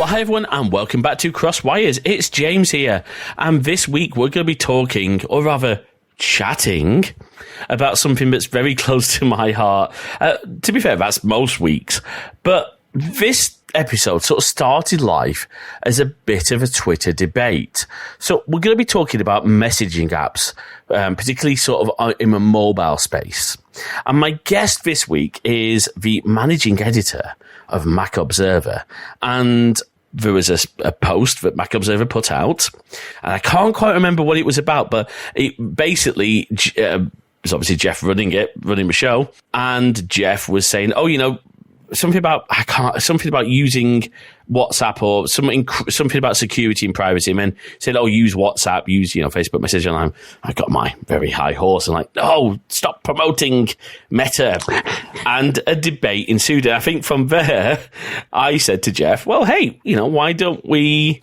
Well, hi everyone, and welcome back to Crosswires. It's James here, and this week we're going to be talking, or rather chatting, about something that's very close to my heart. To be fair, that's most weeks, but this episode sort of started life as a bit of a Twitter debate. So we're going to be talking about messaging apps, particularly sort of in a mobile space. And my guest this week is the managing editor of Mac Observer. And there was a post that Mac Observer put out, and I can't quite remember what it was about, but it basically was obviously Jeff running the show, and Jeff was saying, something about using WhatsApp or something about security and privacy, and then said, use WhatsApp, use, Facebook Messenger, and I got my very high horse and stop promoting Meta. And a debate ensued. And I think from there, I said to Jeff, well, hey, why don't we,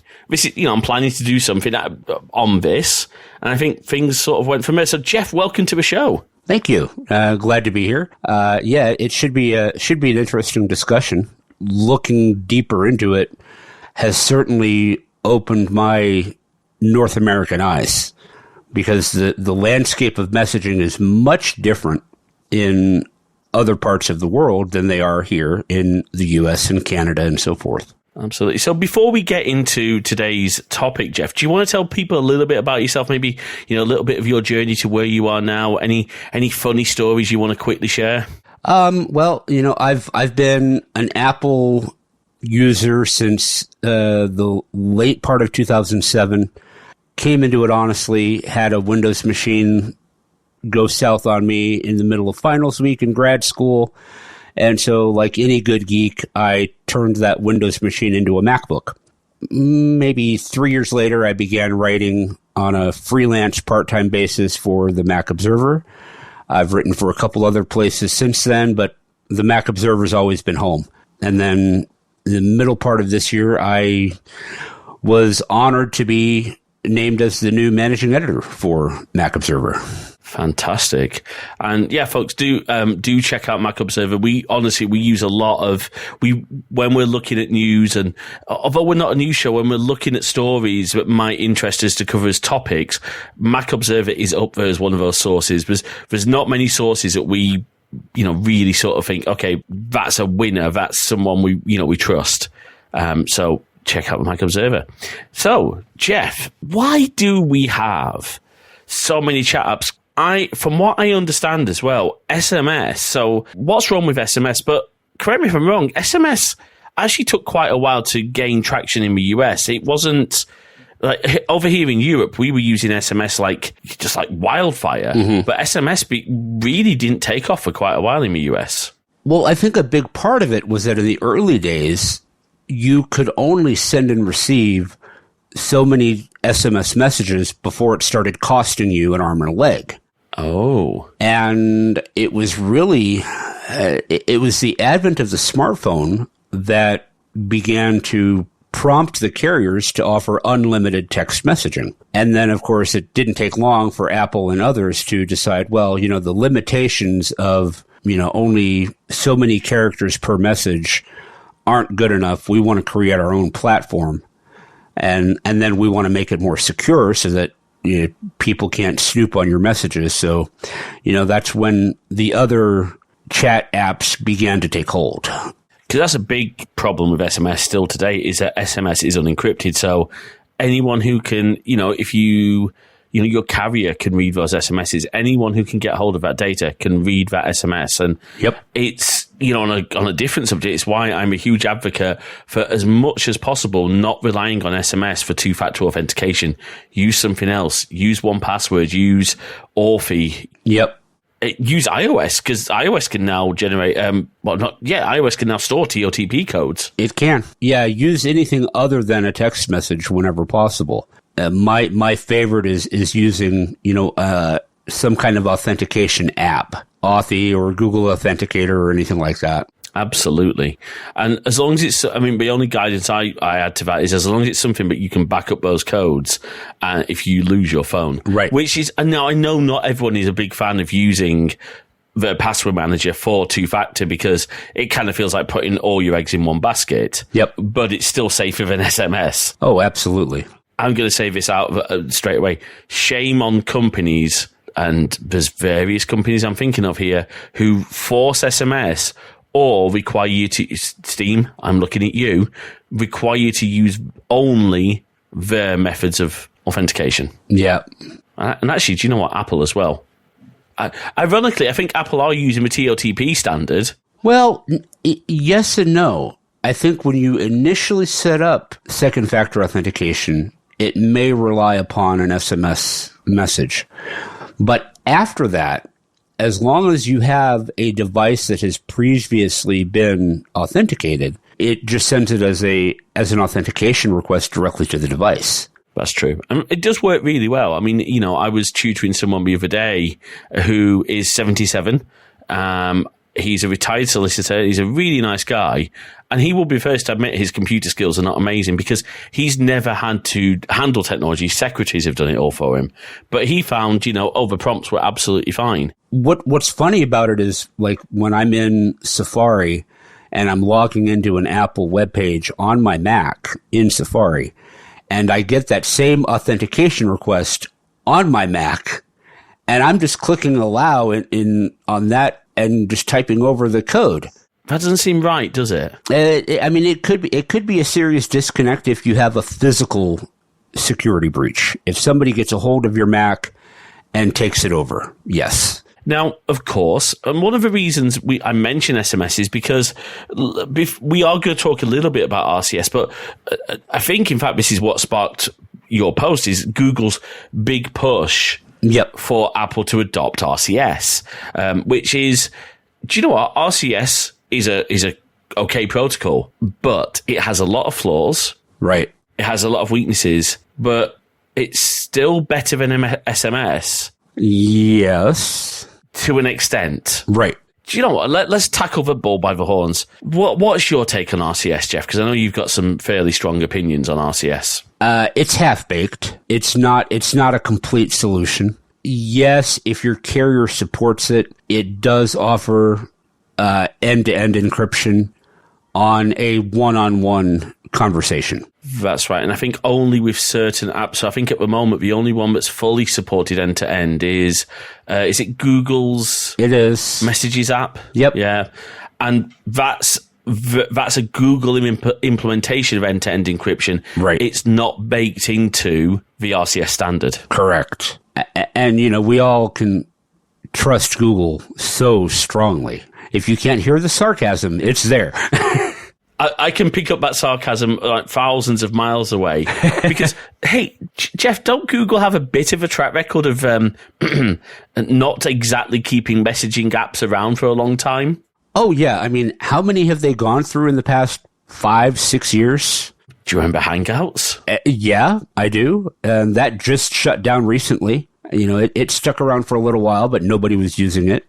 I'm planning to do something on this. And I think things sort of went from there. So Jeff, welcome to the show. Thank you. Glad to be here. It should be an interesting discussion. Looking deeper into it has certainly opened my North American eyes, because the landscape of messaging is much different in other parts of the world than they are here in the US and Canada and so forth. Absolutely. So before we get into today's topic, Jeff, do you want to tell people a little bit about yourself? Maybe, a little bit of your journey to where you are now. Any funny stories you want to quickly share? I've been an Apple user since the late part of 2007. Came into it honestly, had a Windows machine go south on me in the middle of finals week in grad school. And so, like any good geek, I turned that Windows machine into a MacBook. Maybe 3 years later, I began writing on a freelance part-time basis for the Mac Observer. I've written for a couple other places since then, but the Mac Observer's always been home. And then in the middle part of this year, I was honored to be named as the new managing editor for Mac Observer. Fantastic. And yeah, folks, do check out Mac Observer. We use a lot of, when we're looking at news, and although we're not a news show, when we're looking at stories that might interest us to cover as topics, Mac Observer is up there as one of those sources. There's not many sources that we, really sort of think, okay, that's a winner. That's someone we trust. So check out Mac Observer. So Jeff, why do we have so many chat apps? From what I understand as well, SMS. So what's wrong with SMS? But correct me if I'm wrong, SMS actually took quite a while to gain traction in the US. It wasn't like over here in Europe, we were using SMS like wildfire. Mm-hmm. But SMS really didn't take off for quite a while in the US. Well, I think a big part of it was that in the early days, you could only send and receive so many SMS messages before it started costing you an arm and a leg. Oh. And it was really, it was the advent of the smartphone that began to prompt the carriers to offer unlimited text messaging. And then, of course, it didn't take long for Apple and others to decide, well, the limitations of, only so many characters per message aren't good enough. We want to create our own platform. And then we want to make it more secure so that people can't snoop on your messages. So, that's when the other chat apps began to take hold. Because that's a big problem with SMS still today, is that SMS is unencrypted. So anyone who can, if your carrier can read those SMSs, anyone who can get hold of that data can read that SMS. And yep. It's, on a different subject, it's why I'm a huge advocate for, as much as possible, not relying on SMS for two-factor authentication. Use something else. Use 1Password. Use Authy. Yep. Use iOS, because iOS can now generate, iOS can now store TOTP codes. It can. Yeah, use anything other than a text message whenever possible. My favorite is using, some kind of authentication app, Authy or Google Authenticator or anything like that. Absolutely. And as long as it's, the only guidance I add to that is as long as it's something that you can back up those codes if you lose your phone. Right. Which is, now I know not everyone is a big fan of using the password manager for two-factor because it kind of feels like putting all your eggs in one basket. Yep. But it's still safer than SMS. Oh, absolutely. I'm going to say this out straight away. Shame on companies, and there's various companies I'm thinking of here, who force SMS or require you to, Steam, I'm looking at you, require you to use only their methods of authentication. Yeah. And actually, do you know what? Apple as well. Ironically, I think Apple are using the TOTP standard. Well, yes and no. I think when you initially set up second factor authentication, it may rely upon an SMS message. But after that, as long as you have a device that has previously been authenticated, it just sends it as an authentication request directly to the device. That's true. It does work really well. I mean, you know, I was tutoring someone the other day who is 77. He's a retired solicitor. He's a really nice guy. And he will be first to admit his computer skills are not amazing because he's never had to handle technology. Secretaries have done it all for him. But he found, you know, the prompts were absolutely fine. What's funny about it is, like, when I'm in Safari and I'm logging into an Apple webpage on my Mac in Safari, and I get that same authentication request on my Mac, and I'm just clicking allow on that and just typing over the code. That doesn't seem right, does it? I mean, it could be a serious disconnect if you have a physical security breach. If somebody gets a hold of your Mac and takes it over, yes. Now, of course, and one of the reasons I mention SMS is because we are going to talk a little bit about RCS, but I think, in fact, this is what sparked your post, is Google's big push for Apple to adopt RCS, which is, do you know what? RCS is a okay protocol, but it has a lot of flaws. Right. It has a lot of weaknesses, but it's still better than SMS. Yes. To an extent. Right. Do you know what? Let's tackle the bull by the horns. What's your take on RCS, Jeff? Because I know you've got some fairly strong opinions on RCS. It's half-baked. It's not a complete solution. Yes, if your carrier supports it, it does offer end-to-end encryption on a one-on-one conversation. That's right. And I think only with certain apps. So I think at the moment, the only one that's fully supported end-to-end is it Google's It is. Messages app? Yep. Yeah. And that's a Google implementation of end-to-end encryption. Right. It's not baked into the RCS standard. Correct. And, you know, we all can trust Google so strongly. If you can't hear the sarcasm, it's there. I can pick up that sarcasm like thousands of miles away because, hey, Jeff, don't Google have a bit of a track record of not exactly keeping messaging apps around for a long time? Oh, yeah. I mean, how many have they gone through in the past 5-6 years? Do you remember Hangouts? Yeah, I do. And that just shut down recently. You know, it stuck around for a little while, but nobody was using it.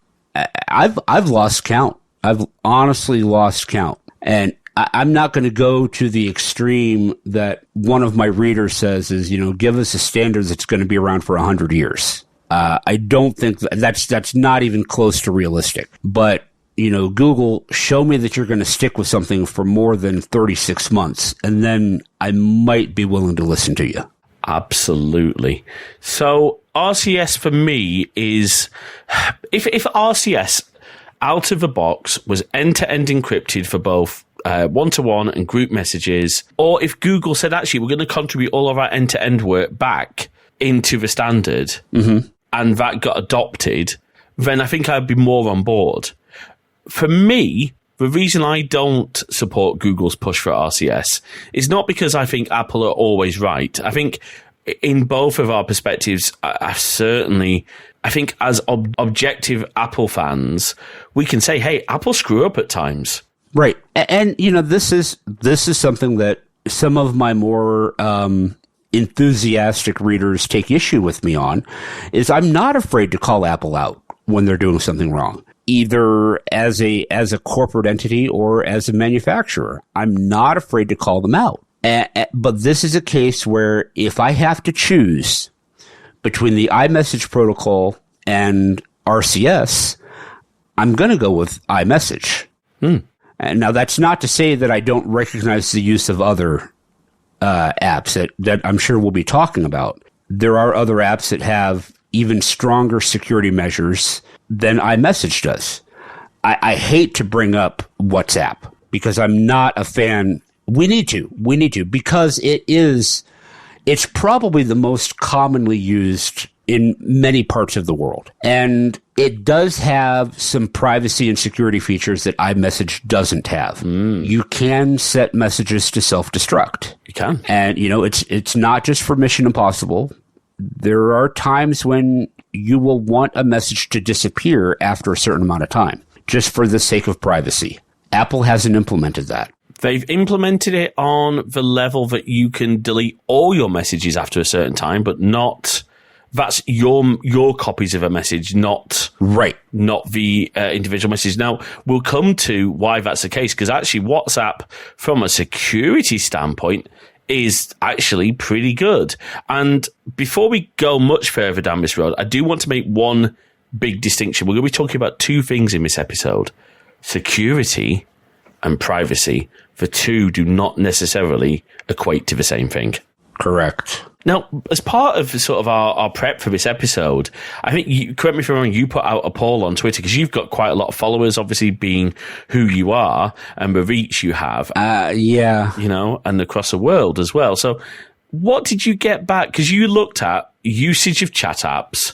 I've lost count. I've honestly lost count. And I'm not going to go to the extreme that one of my readers says is, you know, give us a standard that's going to be around for 100 years. I don't think that's not even close to realistic. But, you know, Google, show me that you're going to stick with something for more than 36 months, and then I might be willing to listen to you. Absolutely. So RCS for me is, if RCS out of the box was end-to-end encrypted for both one-to-one and group messages, or if Google said, actually, we're going to contribute all of our end-to-end work back into the standard, and that got adopted, then I think I'd be more on board. For me, the reason I don't support Google's push for RCS is not because I think Apple are always right. I think in both of our perspectives, I think as objective Apple fans, we can say, hey, Apple screw up at times. Right. And, you know, this is something that some of my more enthusiastic readers take issue with me on, is I'm not afraid to call Apple out when they're doing something wrong, either as a corporate entity or as a manufacturer. I'm not afraid to call them out. But this is a case where if I have to choose between the iMessage protocol and RCS, I'm going to go with iMessage. And now, that's not to say that I don't recognize the use of other apps that I'm sure we'll be talking about. There are other apps that have even stronger security measures than iMessage does. I hate to bring up WhatsApp because I'm not a fan. We need to, because it's probably the most commonly used in many parts of the world. And it does have some privacy and security features that iMessage doesn't have. You can set messages to self-destruct. You can. And, it's not just for Mission Impossible. There are times when you will want a message to disappear after a certain amount of time, just for the sake of privacy. Apple hasn't implemented that. They've implemented it on the level that you can delete all your messages after a certain time, but not... That's your copies of a message, not the individual message. Now, we'll come to why that's the case, because actually WhatsApp, from a security standpoint, is actually pretty good. And before we go much further down this road, I do want to make one big distinction. We're going to be talking about two things in this episode: security and privacy. The two do not necessarily equate to the same thing. Correct. Now, as part of sort of our prep for this episode, I think, correct me if I'm wrong, you put out a poll on Twitter because you've got quite a lot of followers, obviously being who you are and the reach you have. Yeah. And across the world as well. So what did you get back? Because you looked at usage of chat apps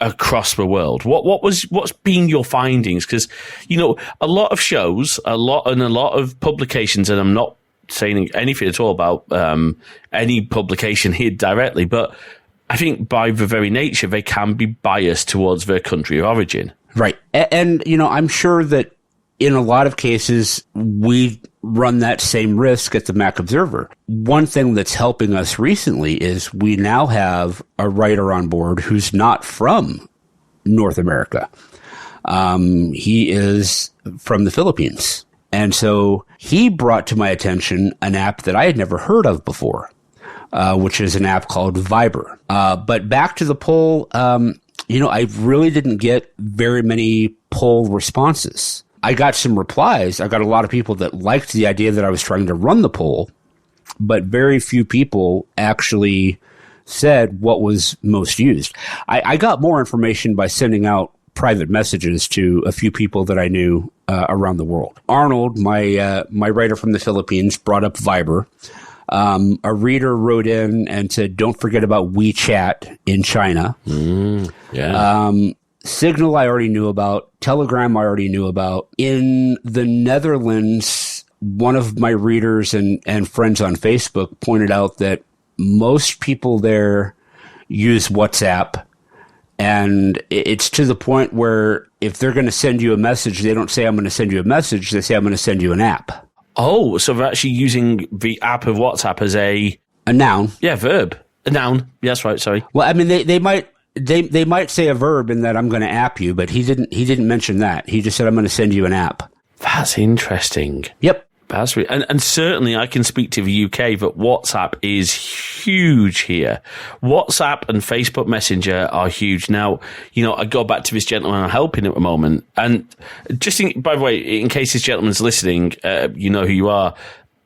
across the world. What's been your findings? Because, a lot of shows, a lot of publications, and I'm not saying anything at all about any publication here directly, but I think by the very nature, they can be biased towards their country of origin. Right. And I'm sure that in a lot of cases, we run that same risk at the Mac Observer. One thing that's helping us recently is we now have a writer on board who's not from North America. He is from the Philippines. And so he brought to my attention an app that I had never heard of before, which is an app called Viber. But back to the poll, I really didn't get very many poll responses. I got some replies. I got a lot of people that liked the idea that I was trying to run the poll, but very few people actually said what was most used. I got more information by sending out private messages to a few people that I knew around the world. Arnold, my writer from the Philippines, brought up Viber. A reader wrote in and said, "Don't forget about WeChat in China." Signal I already knew about. Telegram I already knew about. In the Netherlands, one of my readers and friends on Facebook pointed out that most people there use WhatsApp. And it's to the point where if they're going to send you a message, they don't say, "I'm going to send you a message." They say, "I'm going to send you an app." Oh, so they're actually using the app of WhatsApp as a noun. Yeah, verb. A noun. Yeah, that's right. Sorry. Well, I mean, they might say a verb in that "I'm going to app you," but he didn't mention that. He just said, "I'm going to send you an app." That's interesting. Yep. That's really, and certainly I can speak to the UK that WhatsApp is huge here. WhatsApp and Facebook Messenger are huge. Now, I go back to this gentleman I'm helping at the moment. And by the way, in case this gentleman's listening, you know who you are.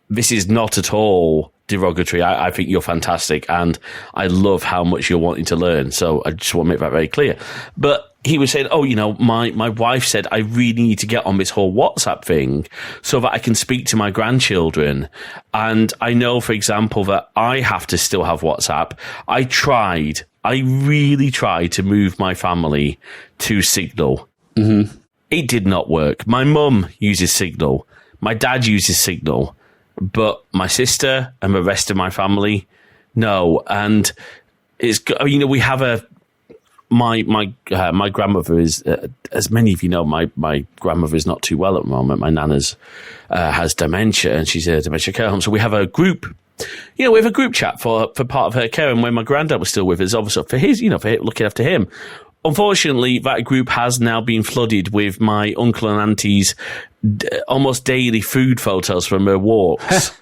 This is not at all derogatory. I think you're fantastic and I love how much you're wanting to learn. So I just want to make that very clear. But he was saying, my wife said I really need to get on this whole WhatsApp thing so that I can speak to my grandchildren. And I know, for example, that I have to still have WhatsApp. I really tried to move my family to Signal. Mm-hmm. It did not work. My mum uses Signal. My dad uses Signal. But my sister and the rest of my family, no. And we have my grandmother is, as many of you know, my grandmother is not too well at the moment. My nana's has dementia and she's a dementia care home. So we have a group, we have a group chat for part of her care. And when my granddad was still with us, obviously for his, for looking after him. Unfortunately, that group has now been flooded with my uncle and auntie's almost daily food photos from their walks.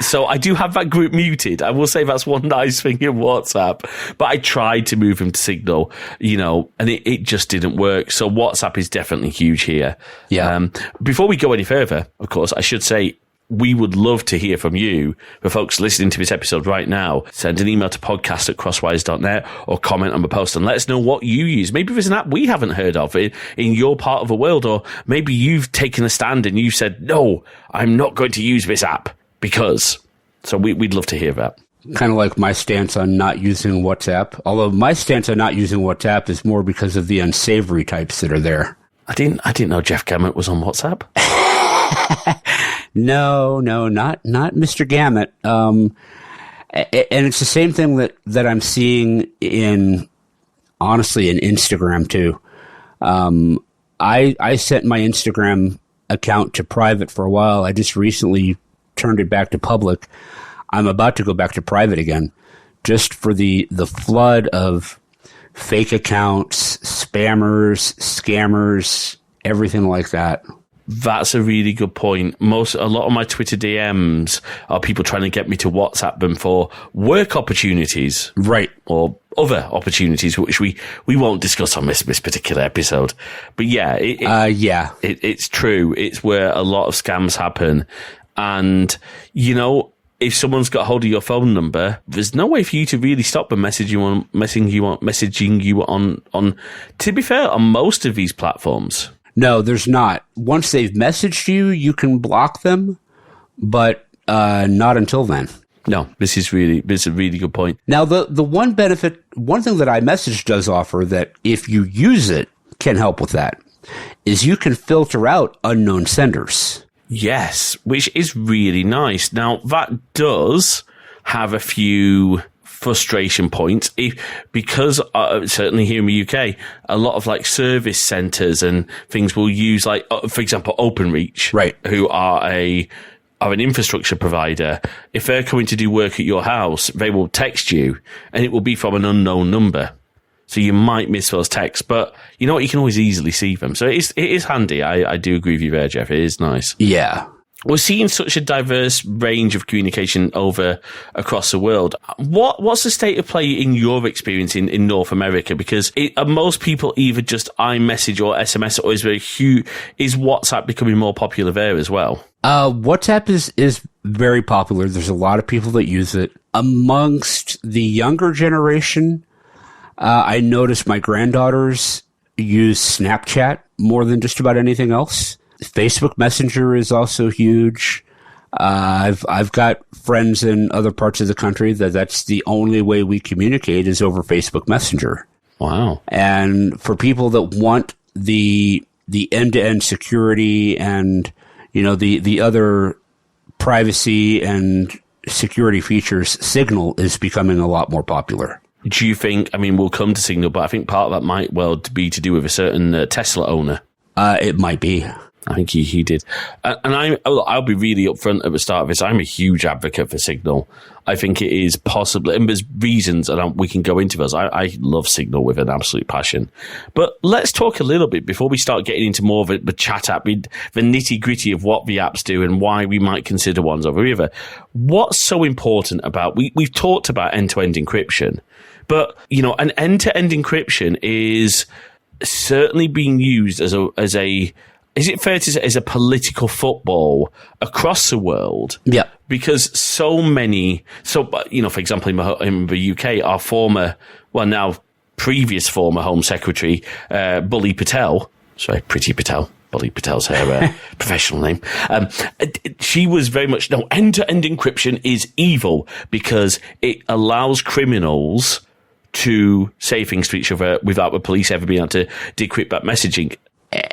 So I do have that group muted. I will say that's one nice thing in WhatsApp. But I tried to move him to Signal, and it just didn't work. So WhatsApp is definitely huge here. Yeah. Before we go any further, of course, I should say, we would love to hear from you. For folks listening to this episode right now, send an email to podcast@crosswires.net or comment on the post and let us know what you use. Maybe there's an app we haven't heard of in your part of the world, or maybe you've taken a stand and you've said, no, I'm not going to use this app because. So we'd love to hear that. Kind of like my stance on not using WhatsApp. Although my stance on not using WhatsApp is more because of the unsavory types that are there. I didn't know Jeff Gamet was on WhatsApp. No, not Mr. Gamet. And it's the same thing that I'm seeing honestly in Instagram too. I set my Instagram account to private for a while. I just recently turned it back to public. I'm about to go back to private again, just for the flood of fake accounts, spammers, scammers, everything like that. That's a really good point. A lot of my Twitter DMs are people trying to get me to WhatsApp them for work opportunities. Right. Or other opportunities, which we won't discuss on this particular episode. But yeah. It's true. It's where a lot of scams happen. And, if someone's got hold of your phone number, there's no way for you to really stop them messaging you on, to be fair, on most of these platforms. No, there's not. Once they've messaged you, you can block them, but not until then. No, this is a really good point. Now, the one thing that iMessage does offer that if you use it can help with that is you can filter out unknown senders. Yes, which is really nice. Now, that does have a few frustration points because certainly here in the UK, a lot of like service centres and things will use for example, OpenReach, right, who are an infrastructure provider. If they're coming to do work at your house, they will text you and it will be from an unknown number. So you might miss those texts, but you know what? You can always easily see them. So it is handy. I do agree with you there, Jeff. It is nice. Yeah. We're seeing such a diverse range of communication across the world. What's the state of play in your experience in North America? Because are most people either just iMessage or SMS, or is WhatsApp becoming more popular there as well? WhatsApp is very popular. There's a lot of people that use it. Amongst the younger generation, I noticed my granddaughters use Snapchat more than just about anything else. Facebook Messenger is also huge. I've got friends in other parts of the country that's the only way we communicate is over Facebook Messenger. Wow. And for people that want the end-to-end security and, the other privacy and security features, Signal is becoming a lot more popular. Do you think, we'll come to Signal, but I think part of that might well be to do with a certain Tesla owner. It might be. I think he did. And I'll be really upfront at the start of this. I'm a huge advocate for Signal. I think it is possible, and there's reasons, and we can go into those. I love Signal with an absolute passion. But let's talk a little bit before we start getting into more of the chat app, the nitty gritty of what the apps do and why we might consider ones over the other. What's so important about, we've talked about end-to-end encryption, but, an end-to-end encryption is certainly being used as a is it fair to say, as a political football across the world? Yeah. Because for example, in the UK, our previous former Home Secretary, Bully Patel, Priti Patel, Bully Patel's her professional name, she was very much, end-to-end encryption is evil because it allows criminals to say things to each other without the police ever being able to decrypt that messaging.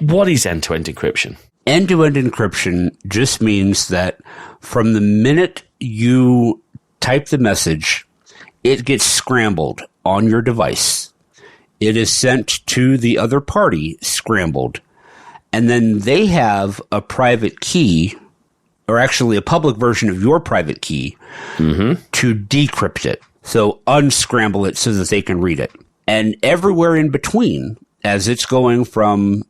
What is end-to-end encryption? End-to-end encryption just means that from the minute you type the message, it gets scrambled on your device. It is sent to the other party scrambled. And then they have a private key, or actually a public version of your private key, to decrypt it. So unscramble it so that they can read it. And everywhere in between, as it's going from,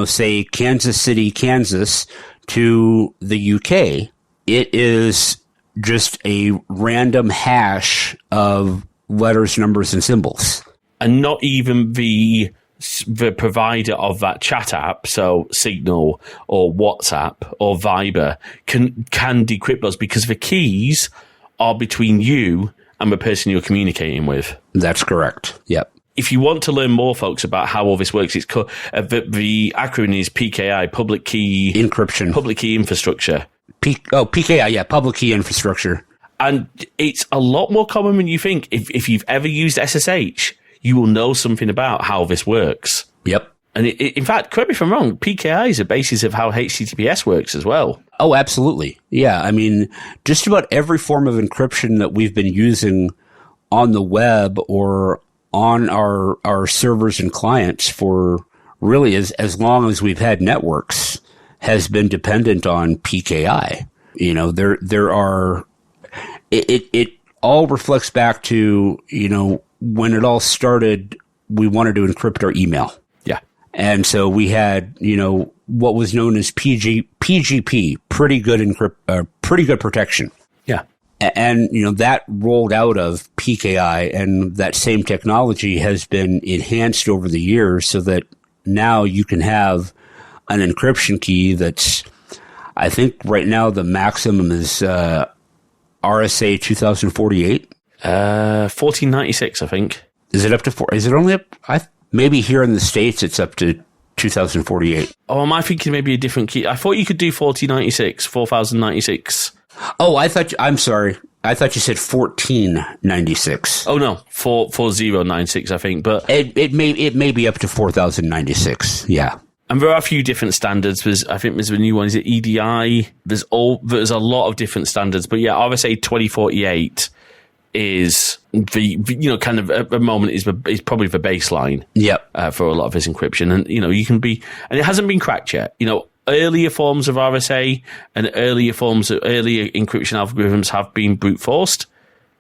say, Kansas City, Kansas to the UK, it is just a random hash of letters, numbers, and symbols. And not even the provider of that chat app, so Signal or WhatsApp or Viber, can decrypt those, because the keys are between you and the person you're communicating with. That's correct. Yep. If you want to learn more, folks, about how all this works, it's the acronym is PKI, Public Key Encryption. Public Key Infrastructure. PKI, yeah, Public Key Infrastructure. And it's a lot more common than you think. If you've ever used SSH, you will know something about how this works. Yep. And in fact, correct me if I'm wrong, PKI is the basis of how HTTPS works as well. Oh, absolutely. Yeah, I mean, just about every form of encryption that we've been using on the web or on our servers and clients for really as long as we've had networks has been dependent on PKI. You know, there are, it all reflects back to, you know, when it all started, we wanted to encrypt our email. Yeah. And so we had, you know, what was known as PGP, pretty good protection. Yeah. And, you know, that rolled out of PKI, and that same technology has been enhanced over the years so that now you can have an encryption key that's, I think right now the maximum is RSA 2048. 1496, I think. Is it up to 4? Is it only up? Maybe here in the States it's up to 2048. Oh, am I thinking maybe a different key? I thought you could do 4096. Oh, I'm sorry. I thought you said 1496. Oh no, 4096, I think. But it may be up to 4096. Yeah. And there are a few different standards. I think there's a new one. Is it EDI? There's a lot of different standards. But yeah, RSA 2048 is the you know, kind of at the moment is probably the baseline. Yep. For a lot of this encryption, and you know, you can be, and it hasn't been cracked yet. You know, earlier forms of RSA and earlier encryption algorithms have been brute forced.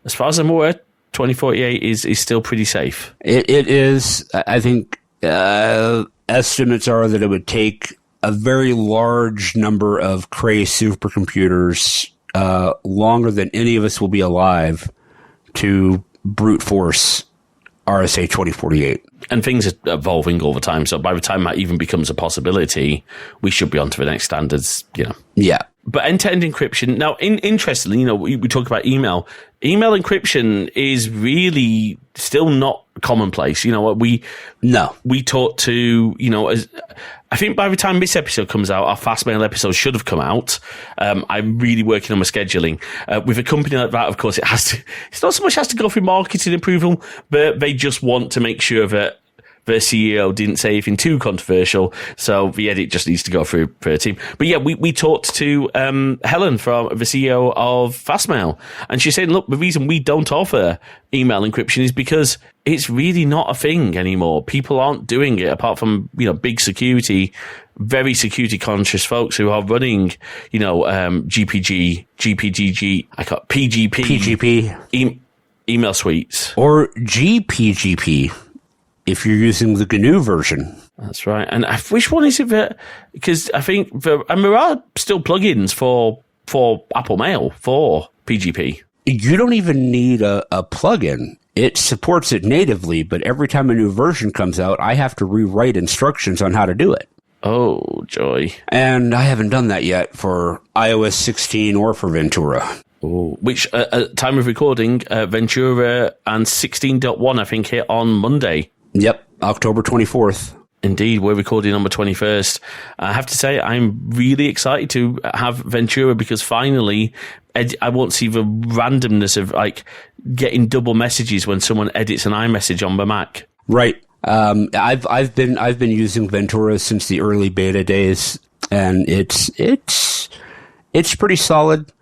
As far as I'm aware, 2048 is still pretty safe. It is. I think estimates are that it would take a very large number of Cray supercomputers longer than any of us will be alive to brute force RSA 2048. And things are evolving all the time, so by the time that even becomes a possibility, we should be on to the next standards, you know. Yeah. But end-to-end encryption, now, interestingly, you know, we talk about email. Email encryption is really still not commonplace. You know, we talk to, you know, I think by the time this episode comes out, our Fastmail episode should have come out. I'm really working on my scheduling. With a company like that, of course, it's not so much has to go through marketing approval, but they just want to make sure that the CEO didn't say anything too controversial, so the edit just needs to go through for a team. But yeah, we talked to Helen, from the CEO of Fastmail, and she's saying, look, the reason we don't offer email encryption is because it's really not a thing anymore. People aren't doing it, apart from, you know, big security, very security conscious folks who are running, you know, PGP, email suites. Or GPGP. If you're using the GNU version. That's right. And which one is it that, because I think there are still plugins for Apple Mail for PGP. You don't even need a plugin. It supports it natively, but every time a new version comes out, I have to rewrite instructions on how to do it. Oh, joy. And I haven't done that yet for iOS 16 or for Ventura. Oh, which, at time of recording, Ventura and 16.1, I think, hit on Monday. Yep, October 24th. Indeed, we're recording on the 21st. I have to say, I'm really excited to have Ventura, because finally, I won't see the randomness of like getting double messages when someone edits an iMessage on the Mac. Right. I've been using Ventura since the early beta days, and it's pretty solid.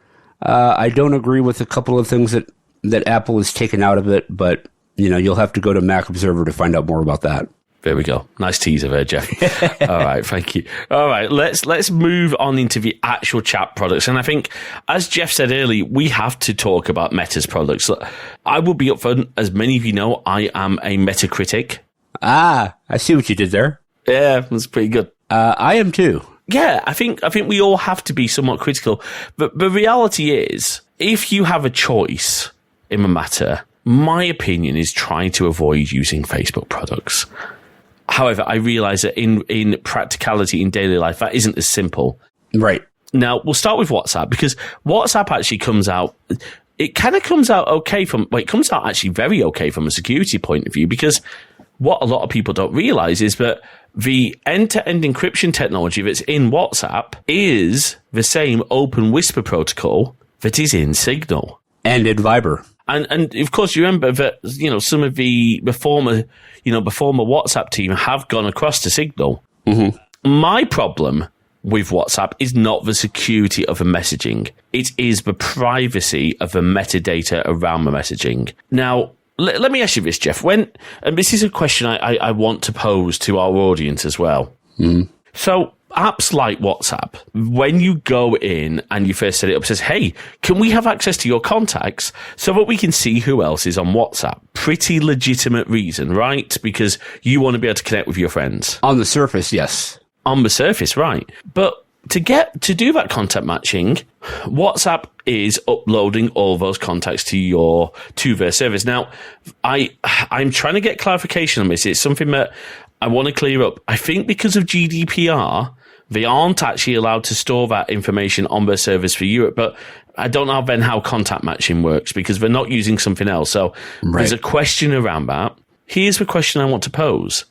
I don't agree with a couple of things that Apple has taken out of it, but you know, you'll have to go to Mac Observer to find out more about that. There we go. Nice teaser there, Jeff. All right, thank you. All right, let's move on into the actual chat products. And I think, as Jeff said earlier, we have to talk about Meta's products. I will be upfront, as many of you know, I am a Metacritic. Ah, I see what you did there. Yeah, that's pretty good. I am too. yeah, I think we all have to be somewhat critical. But the reality is, if you have a choice in the matter, my opinion is trying to avoid using Facebook products. However, I realize that in practicality, in daily life, that isn't as simple. Right. Now, we'll start with WhatsApp, because WhatsApp actually comes out, it kind of comes out okay it comes out actually very okay from a security point of view, because what a lot of people don't realize is that the end-to-end encryption technology that's in WhatsApp is the same Open Whisper protocol that is in Signal. And in Viber. And of course, you remember that, some of the former WhatsApp team have gone across to Signal. Mm-hmm. My problem with WhatsApp is not the security of the messaging. It is the privacy of the metadata around the messaging. Now, let me ask you this, Jeff. And this is a question I want to pose to our audience as well. Mm. So, apps like WhatsApp, when you go in and you first set it up, it says, hey, can we have access to your contacts so that we can see who else is on WhatsApp? Pretty legitimate reason, right? Because you want to be able to connect with your friends. On the surface, yes. On the surface, right. But to do that contact matching, WhatsApp is uploading all those contacts to their service. Now, I'm trying to get clarification on this. It's something that I want to clear up. I think because of GDPR, they aren't actually allowed to store that information on their service for Europe. But I don't know then how contact matching works, because they're not using something else. So There's a question around that. Here's the question I want to pose.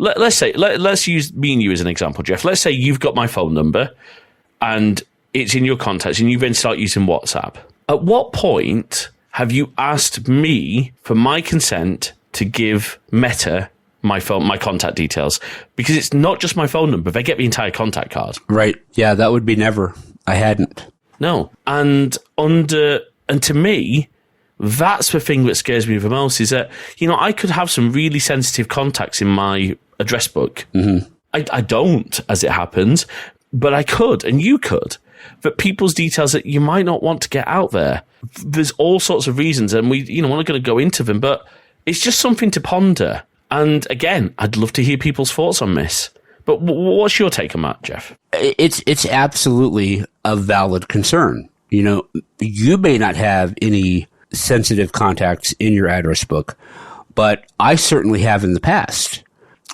Let's use me and you as an example, Jeff. Let's say you've got my phone number and it's in your contacts and you then start using WhatsApp. At what point have you asked me for my consent to give Meta my contact details? Because it's not just my phone number. They get the entire contact card. Right. Yeah, that would be never. I hadn't. No. And to me, that's the thing that scares me the most, is that, I could have some really sensitive contacts in my address book. Mm-hmm. I don't, as it happens, but I could, and you could. But people's details that you might not want to get out there. There's all sorts of reasons, and we're not going to go into them, but it's just something to ponder. And again, I'd love to hear people's thoughts on this. But what's your take on that, Jeff? It's absolutely a valid concern. You may not have any sensitive contacts in your address book, but I certainly have in the past.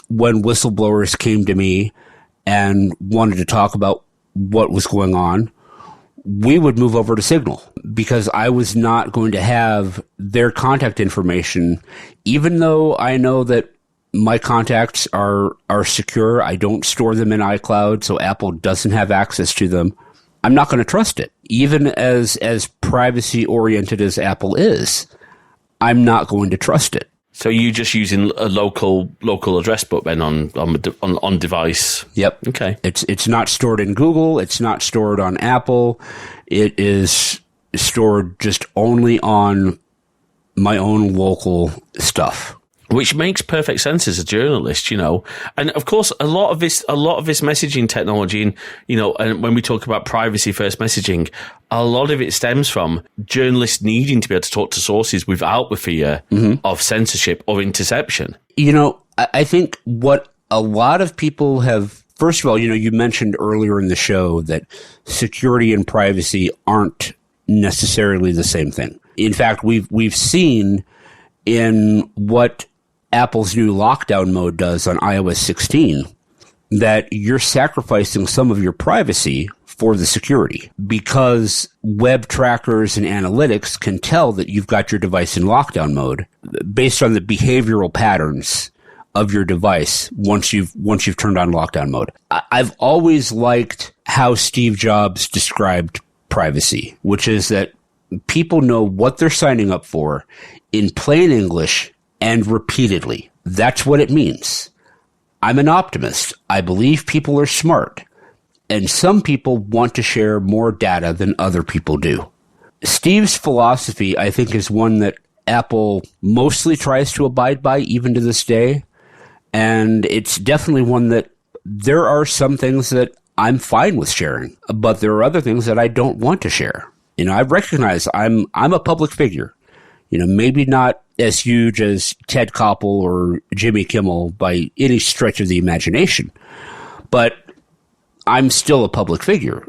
When whistleblowers came to me and wanted to talk about what was going on, we would move over to Signal, because I was not going to have their contact information, even though I know that my contacts are secure. I don't store them in iCloud, so Apple doesn't have access to them. I'm not going to trust it. Even as privacy oriented as Apple is, I'm not going to trust it. So you're just using a local address book then on device? Yep. Okay. It's not stored in Google. It's not stored on Apple. It is stored just only on my own local stuff. Which makes perfect sense as a journalist, And of course, a lot of this messaging technology, and, and when we talk about privacy first messaging, a lot of it stems from journalists needing to be able to talk to sources without the fear of censorship or interception. I think what a lot of people have, first of all, you mentioned earlier in the show that security and privacy aren't necessarily the same thing. In fact, we've seen in what Apple's new lockdown mode does on iOS 16 that you're sacrificing some of your privacy for the security, because web trackers and analytics can tell that you've got your device in lockdown mode based on the behavioral patterns of your device once you've turned on lockdown mode. I've always liked how Steve Jobs described privacy, which is that people know what they're signing up for in plain English and repeatedly. That's what it means. I'm an optimist. I believe people are smart. And some people want to share more data than other people do. Steve's philosophy, I think, is one that Apple mostly tries to abide by even to this day. And it's definitely one that there are some things that I'm fine with sharing, but there are other things that I don't want to share. I recognize I'm a public figure. Maybe not as huge as Ted Koppel or Jimmy Kimmel by any stretch of the imagination, but I'm still a public figure.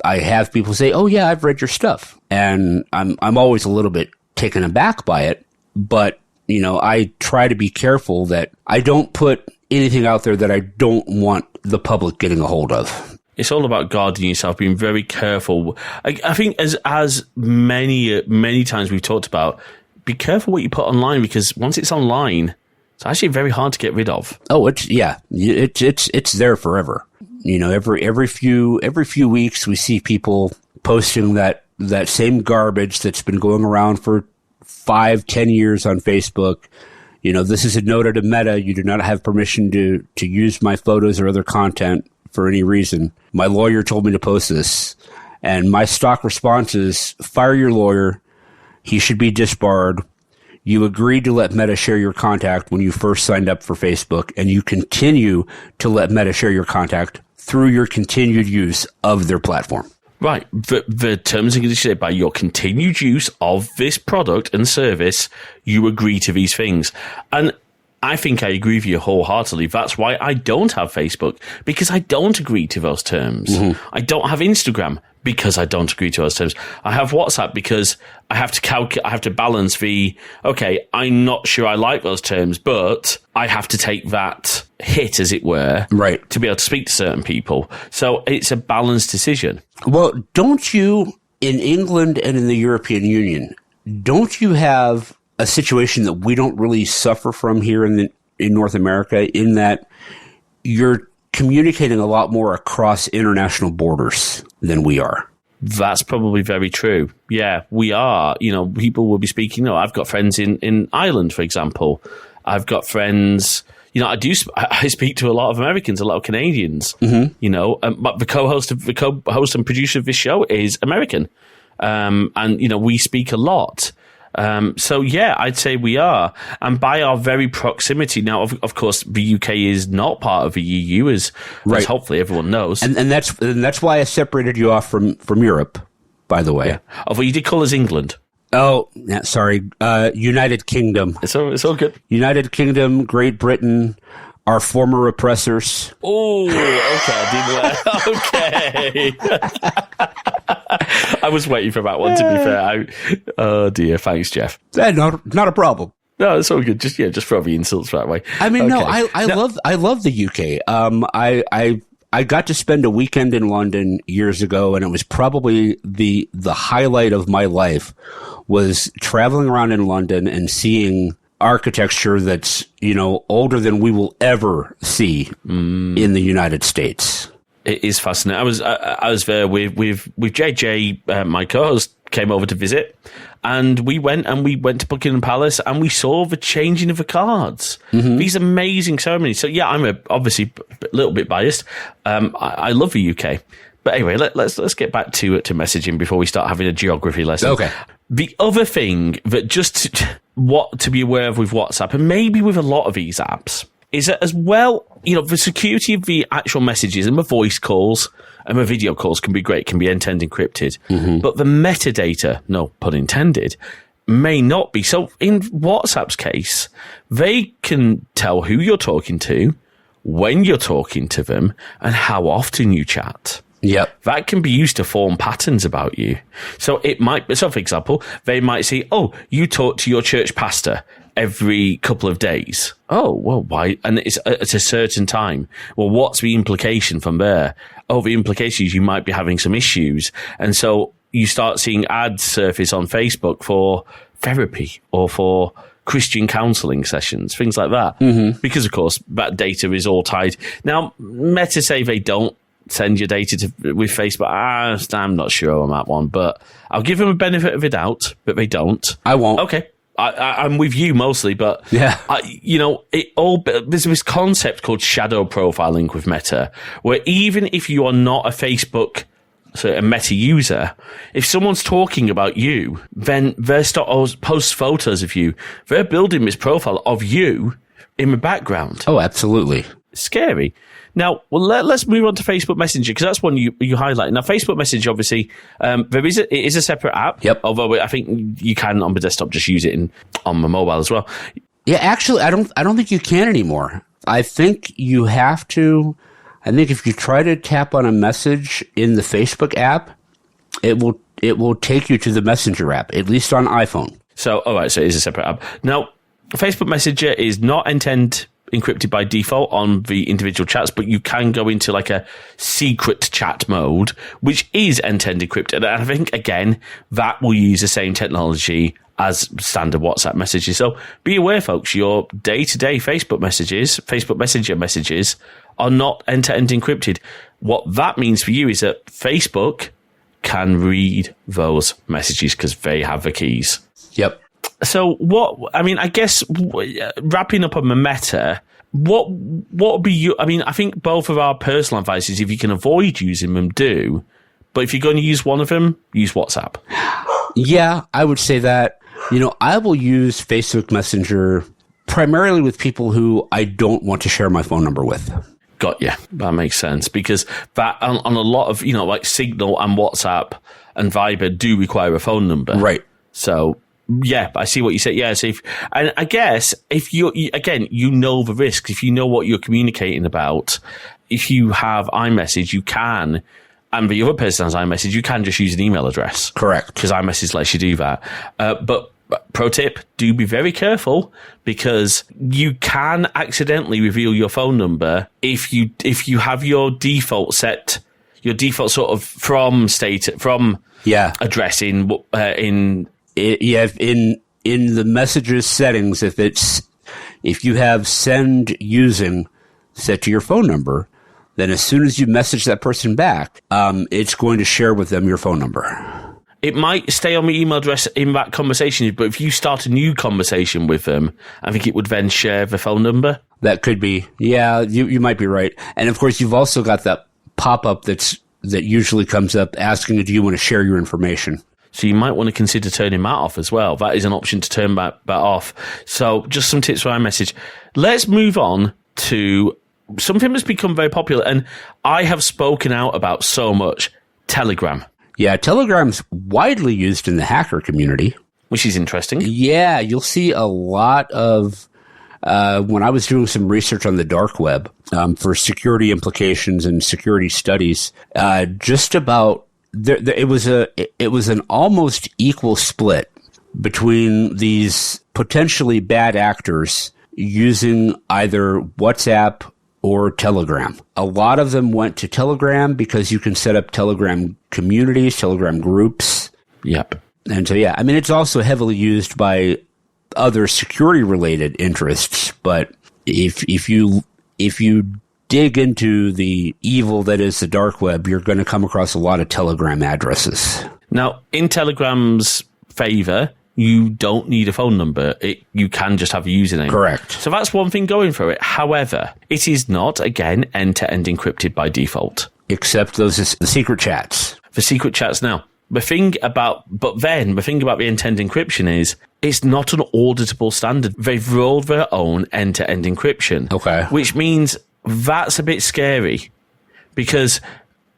I have people say, "Oh yeah, I've read your stuff," and I'm always a little bit taken aback by it. But I try to be careful that I don't put anything out there that I don't want the public getting a hold of. It's all about guarding yourself, being very careful. I think as many times we've talked about, be careful what you put online, because once it's online, it's actually very hard to get rid of. Oh, it's there forever. Every few weeks we see people posting that same garbage that's been going around for 5-10 years on Facebook. This is a note to Meta. You do not have permission to use my photos or other content for any reason. My lawyer told me to post this. And my stock response is, fire your lawyer. He should be disbarred. You agreed to let Meta share your contact when you first signed up for Facebook, and you continue to let Meta share your contact through your continued use of their platform. Right. The terms and conditions say, by your continued use of this product and service, you agree to these things. And I think I agree with you wholeheartedly. That's why I don't have Facebook, because I don't agree to those terms. Mm-hmm. I don't have Instagram because I don't agree to those terms. I have WhatsApp because I have to I have to balance okay, I'm not sure I like those terms, but I have to take that hit, as it were, right, to be able to speak to certain people. So it's a balanced decision. Well, don't you, in England and in the European Union, don't you have a situation that we don't really suffer from here in North America, in that you're communicating a lot more across international borders than we are? That's probably very true. Yeah, we are. People will be speaking. I've got friends in Ireland, for example. I've got friends. I speak to a lot of Americans, a lot of Canadians. Mm-hmm. But the co-host and producer of this show is American, and we speak a lot. So yeah, I'd say we are, and by our very proximity now. Of course, the UK is not part of the EU, as hopefully everyone knows, and that's why I separated you off from Europe. By the way, yeah. Although you did call us England. Oh, yeah, sorry. United Kingdom. It's all good. United Kingdom, Great Britain, our former oppressors. Oh, okay. I was waiting for that one, to be fair. Oh dear, thanks, Jeff. Not a problem. No, it's all good. Just throw the insults that way. I mean, okay. I love the UK. I got to spend a weekend in London years ago, and it was probably the highlight of my life, was traveling around in London and seeing architecture that's, older than we will ever see in the United States. It is fascinating. I was there with JJ, my co-host, came over to visit, and we went to Buckingham Palace, and we saw the changing of the cards. Mm-hmm. These amazing ceremonies. So yeah, I'm obviously a little bit biased. I love the UK, but anyway, let's get back to messaging before we start having a geography lesson. Okay. The other thing that what to be aware of with WhatsApp, and maybe with a lot of these apps, is that as well, the security of the actual messages and the voice calls and the video calls can be great, can be end-to-end encrypted. Mm-hmm. But the metadata, no pun intended, may not be. So in WhatsApp's case, they can tell who you're talking to, when you're talking to them, and how often you chat. Yep. That can be used to form patterns about you. So for example, they might say, oh, you talk to your church pastor every couple of days. Oh, well, why? And it's at a certain time. Well, what's the implication from there? Oh, the implication is you might be having some issues. And so you start seeing ads surface on Facebook for therapy or for Christian counseling sessions, things like that. Mm-hmm. Because, of course, that data is all tied. Now, Meta say they don't send your data with Facebook. I'm not sure on that one, but I'll give them a benefit of the doubt, but they don't. I won't. Okay. I'm with you mostly, but yeah, there's this concept called shadow profiling with Meta, where even if you are not a Facebook, a Meta user, if someone's talking about you, then they post photos of you. They're building this profile of you in the background. Oh, absolutely. Scary. Now, well, let's move on to Facebook Messenger, because that's one you highlight. Now, Facebook Messenger, obviously, it is a separate app. Yep. Although I think you can on the desktop just use it on the mobile as well. Yeah, actually, I don't think you can anymore. I think you have to I think if you try to tap on a message in the Facebook app, it will take you to the Messenger app, at least on iPhone. So, all right, so it is a separate app. Now, Facebook Messenger is not end-to-end encrypted by default on the individual chats, but you can go into like a secret chat mode, which is end-to-end encrypted. And I think, again, that will use the same technology as standard WhatsApp messages. So be aware, folks, your day-to-day Facebook Messenger messages are not end-to-end encrypted. What that means for you is that Facebook can read those messages because they have the keys. Yep. So I guess wrapping up on the meta, what would be you? I mean, I think both of our personal advice is if you can avoid using them, do. But if you're going to use one of them, use WhatsApp. Yeah, I would say that. I will use Facebook Messenger primarily with people who I don't want to share my phone number with. Got you. That makes sense because that on a lot of, like Signal and WhatsApp and Viber do require a phone number. Right. So, yeah, I see what you said. Yeah. So and I guess if you know the risks, if you know what you're communicating about, if you have iMessage, you can, and the other person has iMessage, you can just use an email address. Correct. Because iMessage lets you do that. But pro tip, do be very careful because you can accidentally reveal your phone number if you have your default sort of from address in the messages settings, if you have send using set to your phone number, then as soon as you message that person back, it's going to share with them your phone number. It might stay on the email address in that conversation, but if you start a new conversation with them, I think it would then share the phone number. That could be. Yeah, you might be right. And of course, you've also got that pop-up that usually comes up asking, do you want to share your information? So you might want to consider turning that off as well. That is an option to turn that off. So just some tips for iMessage. Let's move on to something that's become very popular, and I have spoken out about so much, Telegram. Yeah, Telegram's widely used in the hacker community. Which is interesting. Yeah, you'll see a lot of, when I was doing some research on the dark web for security implications and security studies, just about, it was an almost equal split between these potentially bad actors using either WhatsApp or Telegram. A lot of them went to Telegram because you can set up Telegram communities, Telegram groups. Yep. And so, yeah, I mean, it's also heavily used by other security-related interests. But if you dig into the evil that is the dark web, you're going to come across a lot of Telegram addresses. Now, in Telegram's favor, you don't need a phone number. You can just have a username. Correct. So that's one thing going for it. However, it is not, again, end-to-end encrypted by default. Except those are the secret chats. The secret chats now. The thing about the end-to-end encryption is it's not an auditable standard. They've rolled their own end-to-end encryption. Okay. Which means that's a bit scary because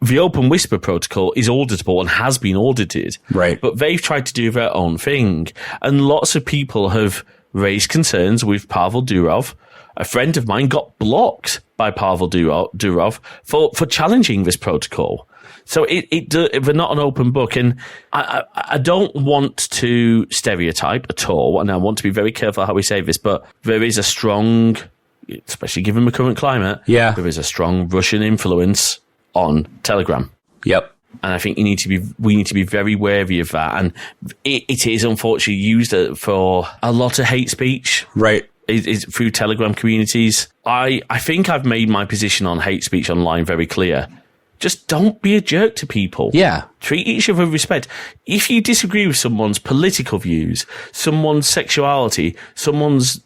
the Open Whisper protocol is auditable and has been audited. Right. But they've tried to do their own thing. And lots of people have raised concerns with Pavel Durov. A friend of mine got blocked by Pavel Durov for challenging this protocol. So they're not an open book. And I don't want to stereotype at all. And I want to be very careful how we say this, but there is a strong, especially given the current climate, there is a strong Russian influence on Telegram. Yep. And I think we need to be very wary of that. And it is unfortunately used for a lot of hate speech. Right. Is through Telegram communities. I think I've made my position on hate speech online very clear. Just don't be a jerk to people. Yeah. Treat each other with respect. If you disagree with someone's political views, someone's sexuality, someone's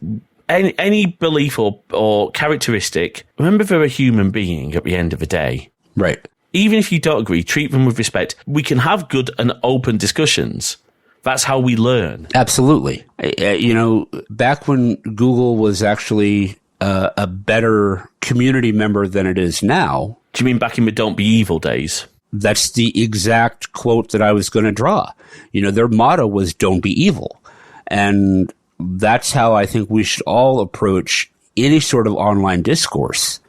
any belief or characteristic, remember they're a human being at the end of the day. Right. Even if you don't agree, treat them with respect. We can have good and open discussions. That's how we learn. Absolutely. Back when Google was actually a better community member than it is now. Do you mean back in the Don't Be Evil days? That's the exact quote that I was going to draw. Their motto was "Don't be evil." And that's how I think we should all approach any sort of online discourse.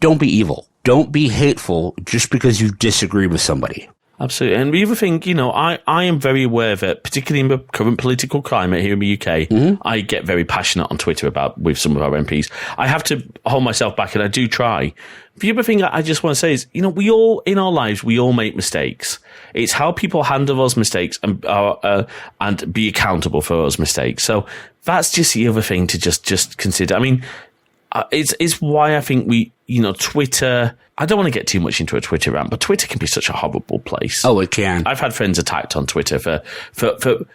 Don't be evil. don't be hateful just because you disagree with somebody. Absolutely. And the other thing, I am very aware that, particularly in the current political climate here in the UK, I get very passionate on Twitter with some of our MPs. I have to hold myself back, and I do try. The other thing I just want to say is, we all, in our lives, we all make mistakes. It's how people handle those mistakes and be accountable for those mistakes. So that's just the other thing to just consider. I mean, it's why I think Twitter, I don't want to get too much into a Twitter rant, but Twitter can be such a horrible place. Oh, it can. I've had friends attacked on Twitter for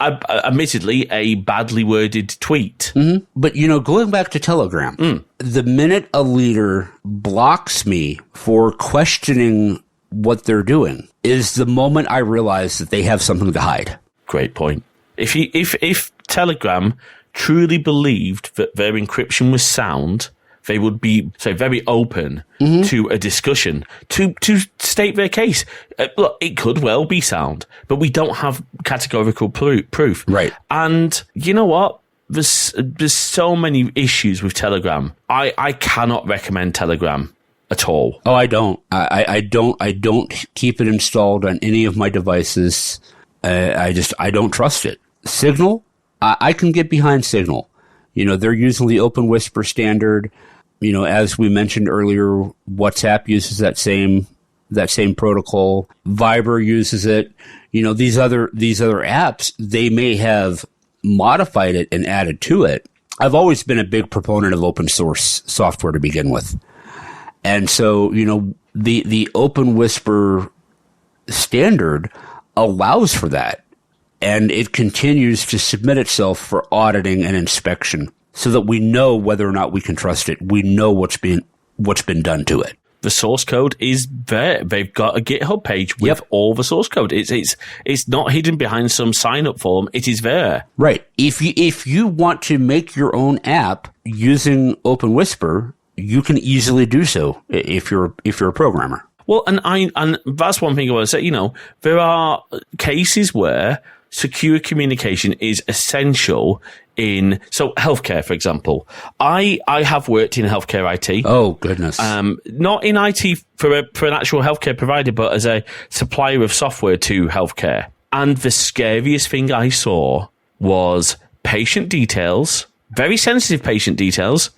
admittedly a badly worded tweet. Mm-hmm. But, going back to Telegram, the minute a leader blocks me for questioning what they're doing is the moment I realize that they have something to hide. Great point. If Telegram truly believed that their encryption was sound, they would be very open to a discussion to state their case. Look, it could well be sound, but we don't have categorical proof. Right. And you know what? There's so many issues with Telegram. I cannot recommend Telegram at all. Oh, I don't. I don't keep it installed on any of my devices. I don't trust it. Signal, I can get behind Signal. They're using the Open Whisper standard. As we mentioned earlier, WhatsApp uses that same protocol. Viber uses it. These other apps, they may have modified it and added to it. I've always been a big proponent of open source software to begin with. And so, the Open Whisper standard allows for that. And it continues to submit itself for auditing and inspection so that we know whether or not we can trust it. We know what's been done to it. The source code is there. They've got a GitHub page with all the source code. It's not hidden behind some sign up form. It is there. Right. If you want to make your own app using Open Whisper, you can easily do so if you're a programmer. Well, and that's one thing I want to say. There are cases where secure communication is essential in healthcare, for example. I have worked in healthcare IT. Oh goodness. Not in IT for an actual healthcare provider, but as a supplier of software to healthcare. And the scariest thing I saw was patient details, very sensitive patient details,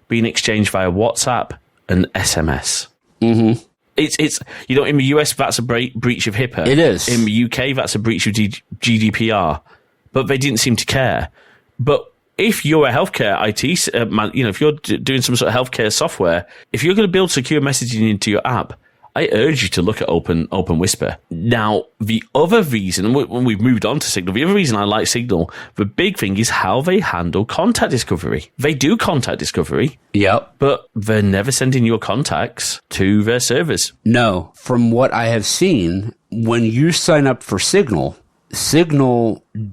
being exchanged via WhatsApp and SMS. Mm-hmm. It's in the US that's a breach of HIPAA. It is. In the UK that's a breach of GDPR, but they didn't seem to care. But if you're a healthcare IT man, if you're doing some sort of healthcare software, if you're going to build secure messaging into your app, I urge you to look at Open Whisper. Now, the other reason, when we've moved on to Signal, the other reason I like Signal, the big thing is how they handle contact discovery. They do contact discovery. Yep. But they're never sending your contacts to their servers. No. From what I have seen, when you sign up for Signal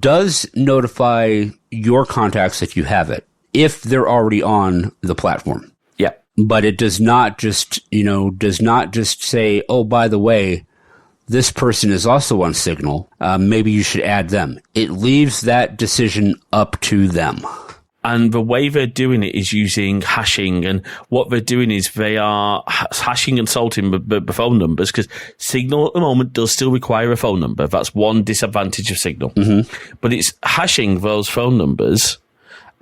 does notify your contacts if you have it, if they're already on the platform. Yeah. But it does not just say, oh, by the way, this person is also on Signal. Maybe you should add them. It leaves that decision up to them. And the way they're doing it is using hashing. And what they're doing is they are hashing and salting the phone numbers, because Signal at the moment does still require a phone number. That's one disadvantage of Signal. Mm-hmm. But it's hashing those phone numbers.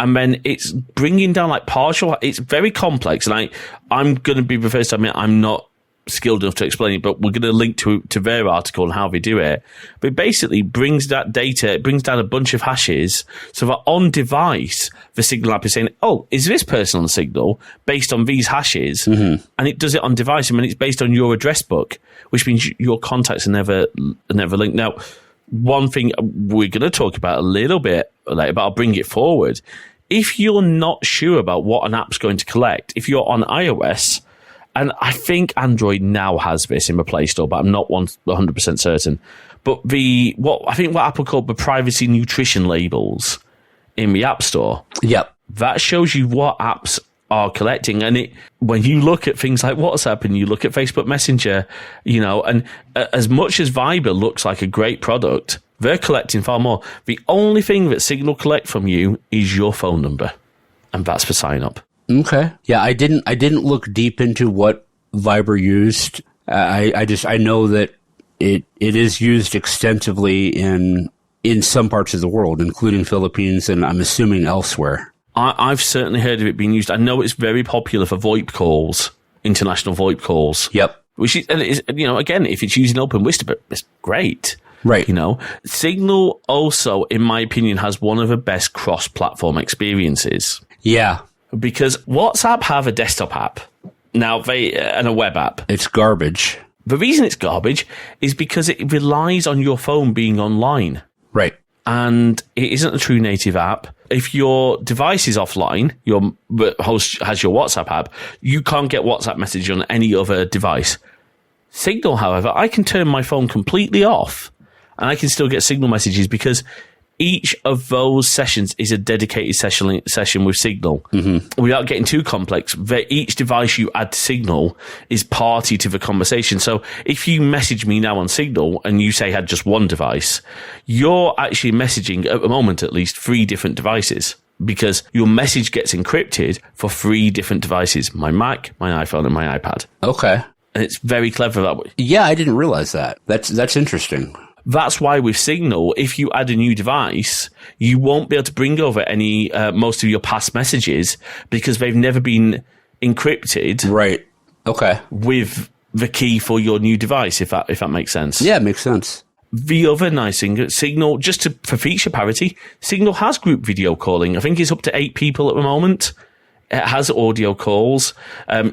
And then it's bringing down partial. It's very complex. And I'm going to be the first to admit I'm not skilled enough to explain it, but we're going to link to their article on how they do it. But it basically brings that data, it brings down a bunch of hashes so that on device, the Signal app is saying, oh, is this person on Signal based on these hashes? Mm-hmm. And it does it on device, and then it's based on your address book, which means your contacts are never linked. Now, one thing we're going to talk about a little bit later, but I'll bring it forward. If you're not sure about what an app's going to collect, if you're on iOS, and I think Android now has this in the Play Store, but I'm not 100% certain. But what Apple called the privacy nutrition labels in the App Store. Yep. That shows you what apps are collecting. And when you look at things like WhatsApp and you look at Facebook Messenger, and as much as Viber looks like a great product, they're collecting far more. The only thing that Signal collect from you is your phone number. And that's for sign up. Okay. Yeah, I didn't look deep into what Viber used. I know that it is used extensively in some parts of the world, including Philippines, and I'm assuming elsewhere. I've certainly heard of it being used. I know it's very popular for VoIP calls, international VoIP calls. Yep. Which is, again, if it's using Open Whisper, it's great. Right. Signal also, in my opinion, has one of the best cross-platform experiences. Yeah. Because WhatsApp have a desktop app now, and a web app. It's garbage. The reason it's garbage is because it relies on your phone being online. Right. And it isn't a true native app. If your device is offline, your host has your WhatsApp app, you can't get WhatsApp message on any other device. Signal, however, I can turn my phone completely off and I can still get Signal messages because each of those sessions is a dedicated session with Signal. Mm-hmm. Without getting too complex, each device you add to Signal is party to the conversation. So if you message me now on Signal and you say had just one device, you're actually messaging, at the moment at least, 3 different devices because your message gets encrypted for 3 different devices, my Mac, my iPhone, and my iPad. Okay. And it's very clever that way. Yeah, I didn't realize that. That's interesting. That's why with Signal, if you add a new device, you won't be able to bring over any most of your past messages because they've never been encrypted. Right. Okay. With the key for your new device, if that makes sense. Yeah, it makes sense. The other nice thing, Signal, for feature parity, Signal has group video calling. I think it's up to 8 people at the moment. It has audio calls.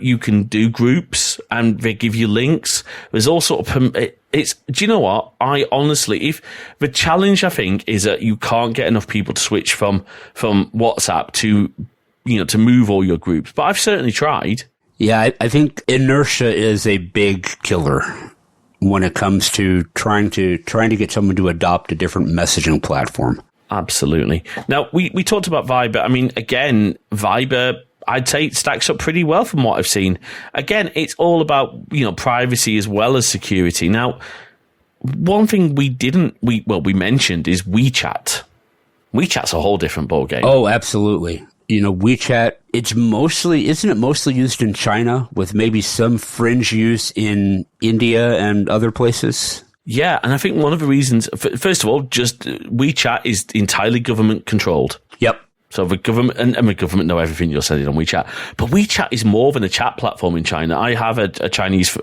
You can do groups and they give you links. There's all sort of, do you know what? I honestly, if the challenge I think is that you can't get enough people to switch from WhatsApp to move all your groups, but I've certainly tried. Yeah, I think inertia is a big killer when it comes to trying to get someone to adopt a different messaging platform. Absolutely. Now, we talked about Viber. I mean, again, Viber, I'd say it stacks up pretty well from what I've seen. Again, it's all about, privacy as well as security. Now, one thing we mentioned is WeChat. WeChat's a whole different ballgame. Oh, absolutely. WeChat, isn't it mostly used in China with maybe some fringe use in India and other places? Yeah, and I think one of the reasons, first of all, just WeChat is entirely government controlled. Yep. So the government, and the government know everything you're sending on WeChat. But WeChat is more than a chat platform in China. I have a Chinese,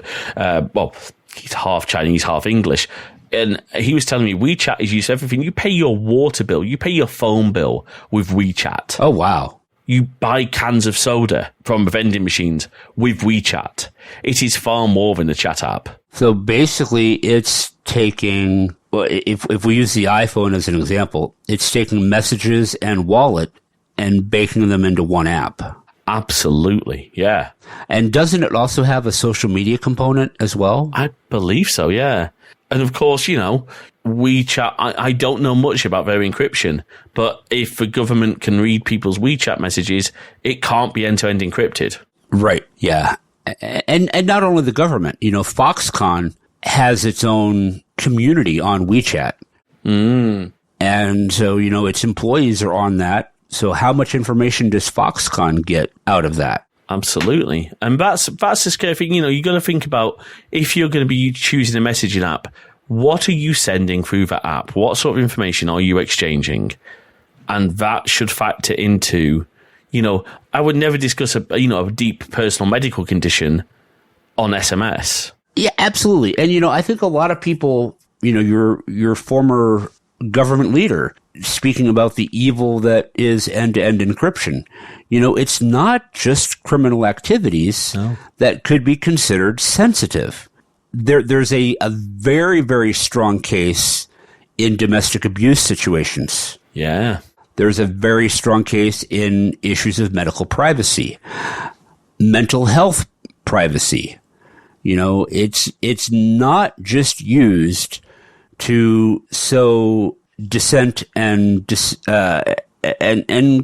he's half Chinese, half English. And he was telling me WeChat is used for everything. You pay your water bill, you pay your phone bill with WeChat. Oh, wow. You buy cans of soda from vending machines with WeChat. It is far more than a chat app. So basically, it's taking, if we use the iPhone as an example, it's taking messages and wallet and baking them into one app. Absolutely, yeah. And doesn't it also have a social media component as well? I believe so, yeah. And of course, WeChat, I don't know much about their encryption, but if the government can read people's WeChat messages, it can't be end-to-end encrypted. Right, yeah. And not only the government, Foxconn has its own community on WeChat. Mm. And so, its employees are on that. So how much information does Foxconn get out of that? Absolutely. And that's the scary thing. You got to think about if you're going to be choosing a messaging app, what are you sending through that app? What sort of information are you exchanging? And that should factor into, I would never discuss a deep personal medical condition on SMS. Yeah, absolutely. And, I think a lot of people, your former government leader speaking about the evil that is end-to-end encryption. It's not just criminal activities that could be considered sensitive. There's a very, very strong case in domestic abuse situations. Yeah. There's a very strong case in issues of medical privacy, mental health privacy. It's not just used to sow dissent and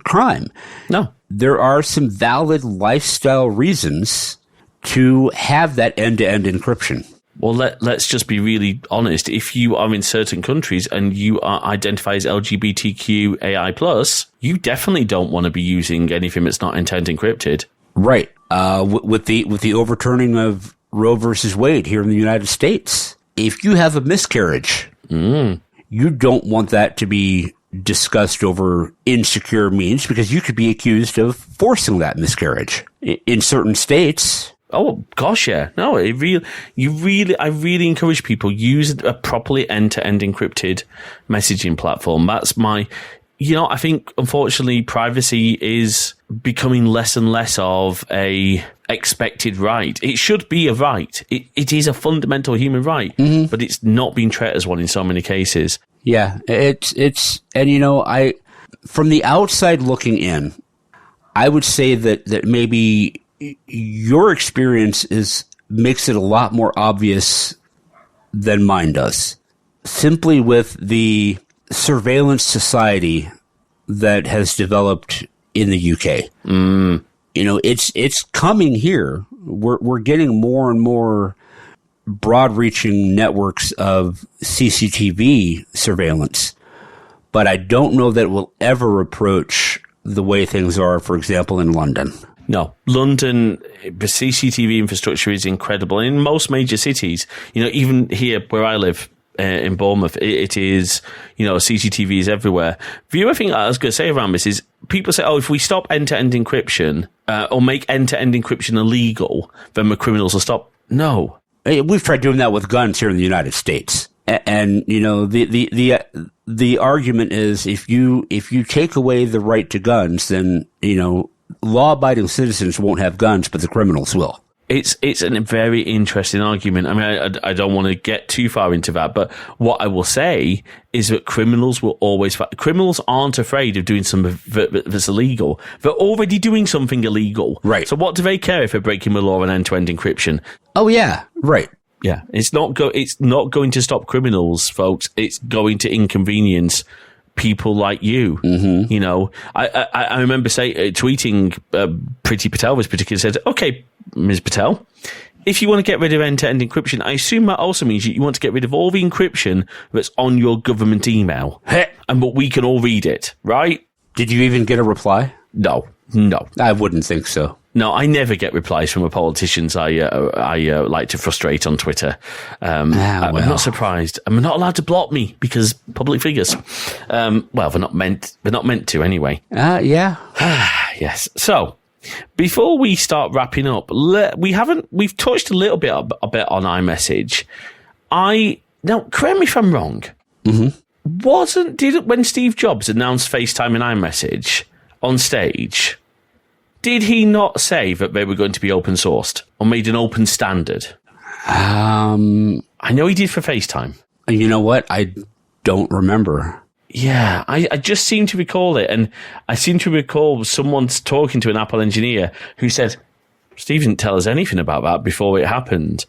crime. No. There are some valid lifestyle reasons to have that end-to-end encryption. Well, let's just be really honest. If you are in certain countries and you are identified as LGBTQAI+, you definitely don't want to be using anything that's not end-to-end encrypted. Right. with the overturning of Roe versus Wade here in the United States. If you have a miscarriage, you don't want that to be discussed over insecure means, because you could be accused of forcing that miscarriage in certain states. Oh gosh, yeah. No, I really encourage people use a properly end-to-end encrypted messaging platform. That's I think unfortunately privacy is becoming less and less of a expected right. It should be a right. It is a fundamental human right, but it's not being treated as one in so many cases. Yeah, and from the outside looking in, I would say that maybe your experience makes it a lot more obvious than mine does. Simply with the surveillance society that has developed in the UK. It's coming here. We're getting more and more broad-reaching networks of CCTV surveillance, but I don't know that it will ever approach the way things are, for example, in London. No, London, the CCTV infrastructure is incredible. In most major cities, even here where I live, in Bournemouth, it is, CCTV is everywhere. The other thing I was going to say around this is people say, if we stop end-to-end encryption or make end-to-end encryption illegal, then the criminals will stop. No. We've tried doing that with guns here in the United States. And, the argument is if you take away the right to guns, then, law-abiding citizens won't have guns, but the criminals will. It's a very interesting argument. I mean, I don't want to get too far into that, but what I will say is that criminals aren't afraid of doing something that's illegal. They're already doing something illegal. Right. So what do they care if they're breaking the law and end-to-end encryption? Oh, yeah. Right. Yeah. It's not going to stop criminals, folks. It's going to inconvenience people like you. I remember tweeting Priti Patel this particular said, okay, Ms. Patel, if you want to get rid of end-to-end encryption, I assume that also means you want to get rid of all the encryption that's on your government email. But we can all read it, right? Did you even get a reply? No. I wouldn't think so. No, I never get replies from the politicians I like to frustrate on Twitter. I'm not surprised. I'm not allowed to block me because public figures. They're not meant to anyway. Yeah. Yes. So, before we start wrapping up, we've touched a little bit on iMessage. Now, correct me if I'm wrong. When Steve Jobs announced FaceTime and iMessage on stage, did he not say that they were going to be open sourced or made an open standard? I know he did for FaceTime. You know what? I don't remember. Yeah, I just seem to recall it, and I seem to recall someone talking to an Apple engineer who said, Steve didn't tell us anything about that before it happened.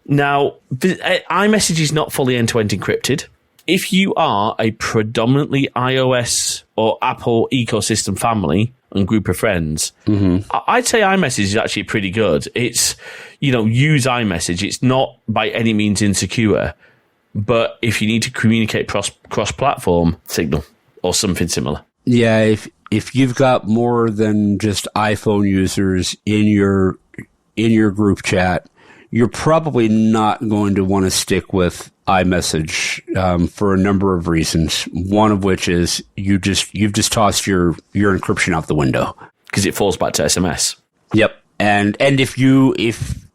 Now, iMessage is not fully end-to-end encrypted. If you are a predominantly iOS or Apple ecosystem family and group of friends, I'd say iMessage is actually pretty good. It's, use iMessage. It's not by any means insecure. But if you need to communicate cross-platform, Signal or something similar. Yeah, if you've got more than just iPhone users in your group chat, you're probably not going to want to stick with iMessage for a number of reasons. One of which is you've just tossed your encryption out the window because it falls back to SMS. Yep, and if you've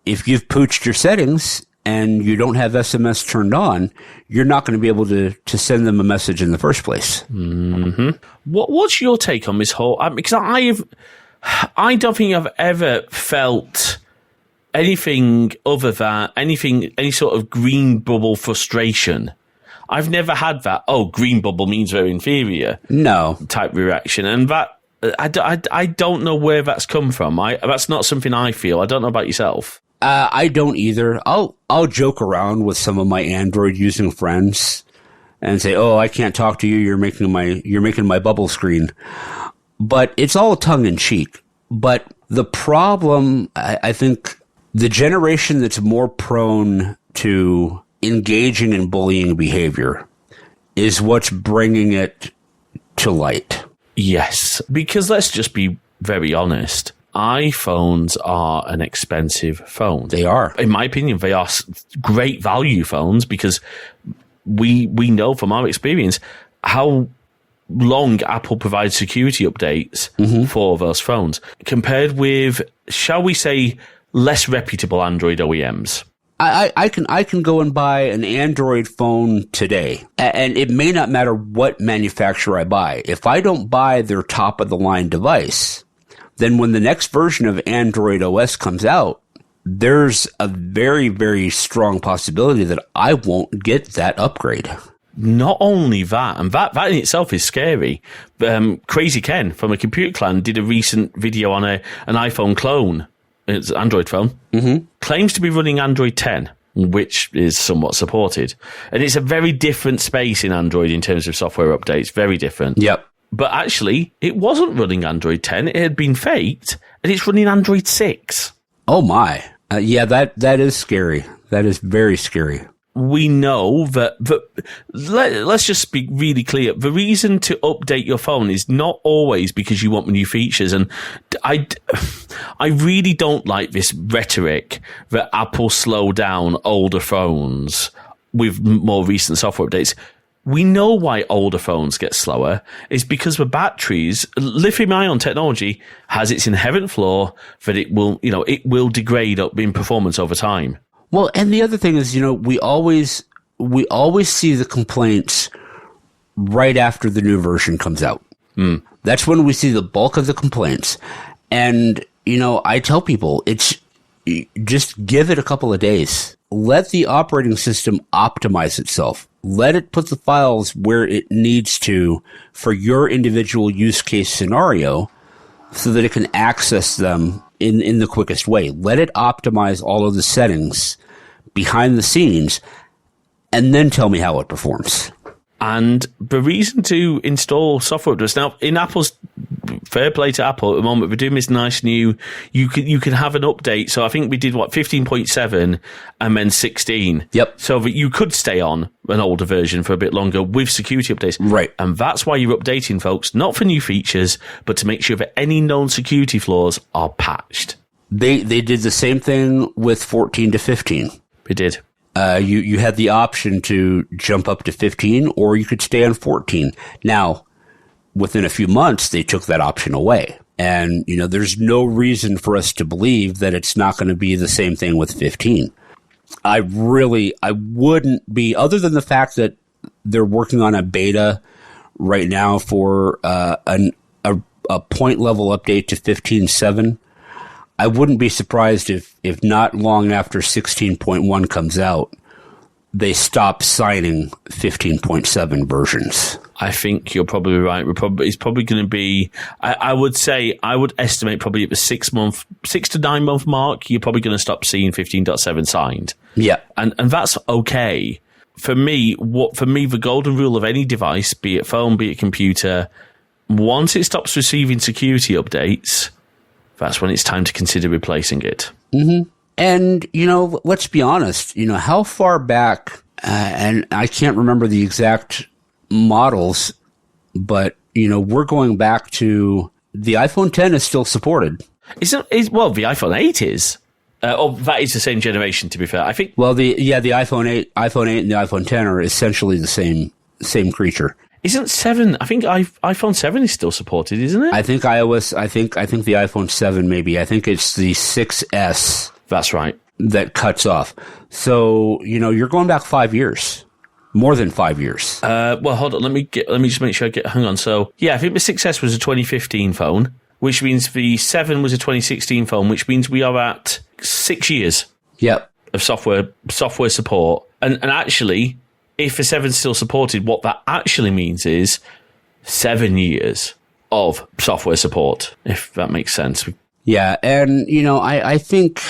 pooched your settings and you don't have SMS turned on, you're not going to be able to send them a message in the first place. Mm-hmm. What's your take on this whole? Because I don't think I've ever felt anything other than any sort of green bubble frustration. I've never had that. Oh, green bubble means we're inferior. No type reaction, and that I don't know where that's come from. That's not something I feel. I don't know about yourself. I don't either. I'll joke around with some of my Android using friends and say, "Oh, I can't talk to you. You're making my bubble screen." But it's all tongue in cheek. But the problem, I think, the generation that's more prone to engaging in bullying behavior is what's bringing it to light. Yes, because let's just be very honest. iPhones are an expensive phone. They are. In my opinion, they are great value phones because we know from our experience how long Apple provides security updates for those phones compared with, shall we say, less reputable Android OEMs. I can go and buy an Android phone today, and it may not matter what manufacturer I buy. If I don't buy their top of the line device, then when the next version of Android OS comes out, there's a very, very strong possibility that I won't get that upgrade. Not only that, and that in itself is scary. Crazy Ken from a Computer Clan did a recent video on an iPhone clone. It's an Android phone. Claims to be running Android 10, which is somewhat supported. And it's a very different space in Android in terms of software updates. Very different. Yep. But actually, it wasn't running Android 10. It had been faked, and it's running Android 6. Oh, my. Yeah, that is scary. That is very scary. We know that let's just be really clear. The reason to update your phone is not always because you want new features. And I really don't like this rhetoric that Apple slow down older phones with more recent software updates. We know why older phones get slower is because the batteries, lithium-ion technology has its inherent flaw that it will degrade up in performance over time. Well, and the other thing is, we always see the complaints right after the new version comes out. That's when we see the bulk of the complaints. And, I tell people, just give it a couple of days. Let the operating system optimize itself. Let it put the files where it needs to for your individual use case scenario so that it can access them in the quickest way. Let it optimize all of the settings behind the scenes and then tell me how it performs. And the reason to install software updates now in Apple's fair play to Apple at the moment, we're doing this nice new. You can have an update. So I think we did 15.7 and then 16. Yep. So that you could stay on an older version for a bit longer with security updates. Right. And that's why you're updating, folks, not for new features, but to make sure that any known security flaws are patched. They did the same thing with 14 to 15. They did. You had the option to jump up to 15 or you could stay on 14. Now, within a few months, they took that option away. And, there's no reason for us to believe that it's not going to be the same thing with 15. I wouldn't be, other than the fact that they're working on a beta right now for a point level update to 15.7. I wouldn't be surprised if not long after 16.1 comes out, they stop signing 15.7 versions. I think you're probably right. It's probably going to be, I would estimate probably at the 6 to 9 month mark, you're probably going to stop seeing 15.7 signed. Yeah. And that's okay. For me, the golden rule of any device, be it phone, be it computer, once it stops receiving security updates, that's when it's time to consider replacing it. Mm-hmm. And, let's be honest, how far back, and I can't remember the exact models, but, we're going back to the iPhone 10 is still supported. The iPhone 8 is. That is the same generation, to be fair. I think. Well, the iPhone 8 and the iPhone 10 are essentially the same creature. Isn't 7? I think iPhone 7 is still supported, isn't it? I think iOS. I think the iPhone 7 maybe. I think it's the 6S. That's right. That cuts off. So you're going back 5 years, more than 5 years. Well, hold on. Let me just make sure hang on. So yeah, I think the 6S was a 2015 phone, which means the 7 was a 2016 phone, which means we are at 6 years. Yep. Of software support, and actually. If the 7's still supported, what that actually means is 7 years of software support, if that makes sense. Yeah, and, I think,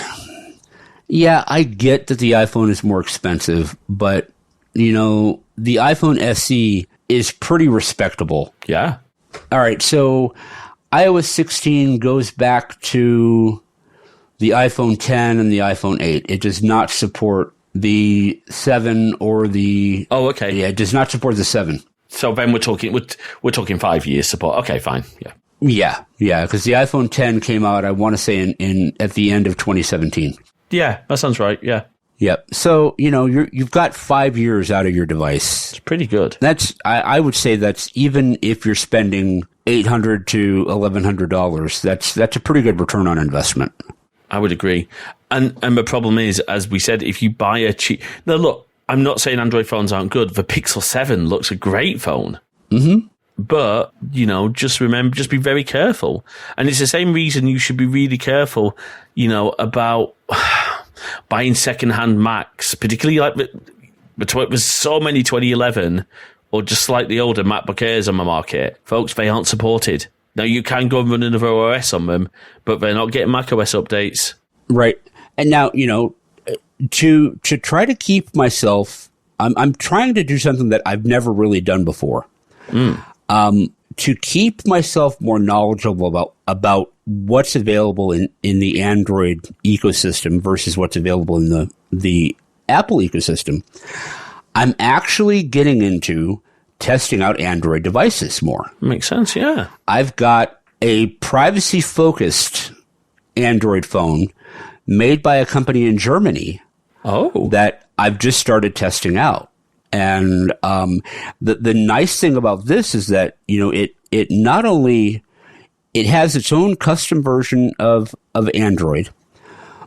I get that the iPhone is more expensive, but, the iPhone SE is pretty respectable. Yeah. All right, so iOS 16 goes back to the iPhone 10 and the iPhone 8. It does not support the 7 or the... Oh, okay. Yeah, it does not support the 7. So then we're talking 5 years support. Okay, fine. Yeah. Yeah, because the iPhone 10 came out, I want to say, in at the end of 2017. Yeah, that sounds right. Yeah. Yep. So, you've got 5 years out of your device. It's pretty good. I would say that's even if you're spending $800 to $1,100, that's a pretty good return on investment. I would agree. And the problem is, as we said, if you buy a cheap... Now, look, I'm not saying Android phones aren't good. The Pixel 7 looks a great phone. Mm-hmm. But, just remember, just be very careful. And it's the same reason you should be really careful, about buying second-hand Macs, particularly like it was so many 2011 or just slightly older MacBook Airs on the market. Folks, they aren't supported. Now, you can go and run another OS on them, but they're not getting macOS updates. Right. And now, to try to keep myself, I'm trying to do something that I've never really done before. To keep myself more knowledgeable about what's available in the Android ecosystem versus what's available in the Apple ecosystem, I'm actually getting into testing out Android devices more. Makes sense, yeah. I've got a privacy-focused Android phone made by a company in Germany that I've just started testing out. And the nice thing about this is that, it not only it has its own custom version of Android,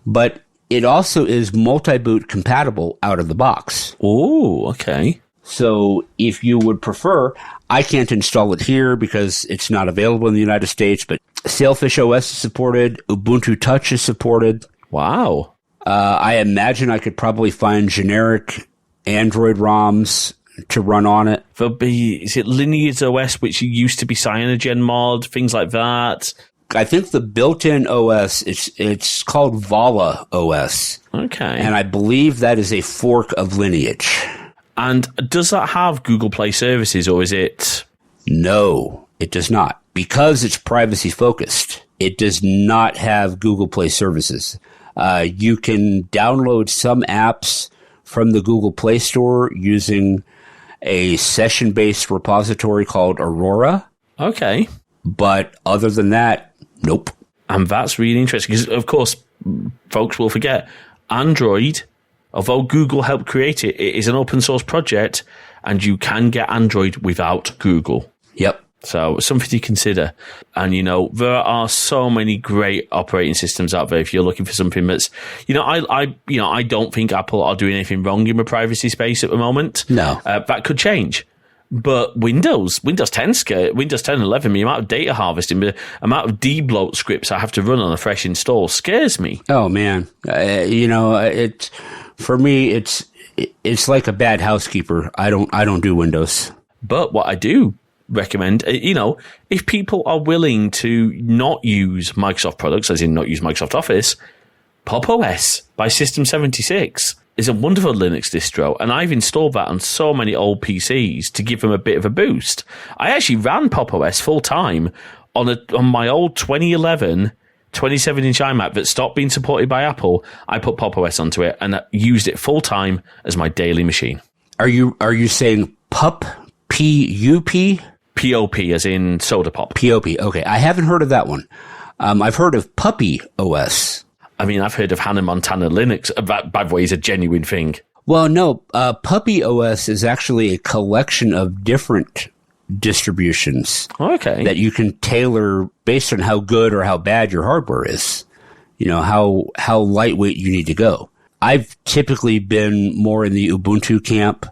but it also is multi-boot compatible out of the box. Oh, okay. So if you would prefer, I can't install it here because it's not available in the United States, but Sailfish OS is supported, Ubuntu Touch is supported. Wow. I imagine I could probably find generic Android ROMs to run on it. Is it Lineage OS, which used to be CyanogenMod, things like that? I think the built-in OS, it's called Vala OS. Okay. And I believe that is a fork of Lineage. And does that have Google Play services, or is it... No, it does not. Because it's privacy-focused, it does not have Google Play services. You can download some apps from the Google Play Store using a session-based repository called Aurora. Okay. But other than that, nope. And that's really interesting because, of course, folks will forget, Android, although Google helped create it, it is an open source project and you can get Android without Google. Yep. So something to consider. And, there are so many great operating systems out there if you're looking for something that's, I don't think Apple are doing anything wrong in the privacy space at the moment. No. That could change. But Windows 10 and 11, the amount of data harvesting, the amount of debloat scripts I have to run on a fresh install scares me. Oh, man. For me, it's like a bad housekeeper. I don't do Windows. But what I do recommend, if people are willing to not use Microsoft products, as in not use Microsoft Office, Pop! OS by System76 is a wonderful Linux distro, and I've installed that on so many old PCs to give them a bit of a boost. I actually ran Pop! OS full time on my old 2011 27-inch iMac that stopped being supported by Apple. I put Pop! OS onto it and used it full time as my daily machine. Are you saying PUP? P-U-P? P-O-P, as in soda pop. P-O-P, okay. I haven't heard of that one. I've heard of Puppy OS. I mean, I've heard of Hannah Montana Linux. That, by the way, is a genuine thing. Well, no. Puppy OS is actually a collection of different distributions. Okay. That you can tailor based on how good or how bad your hardware is. How lightweight you need to go. I've typically been more in the Ubuntu camp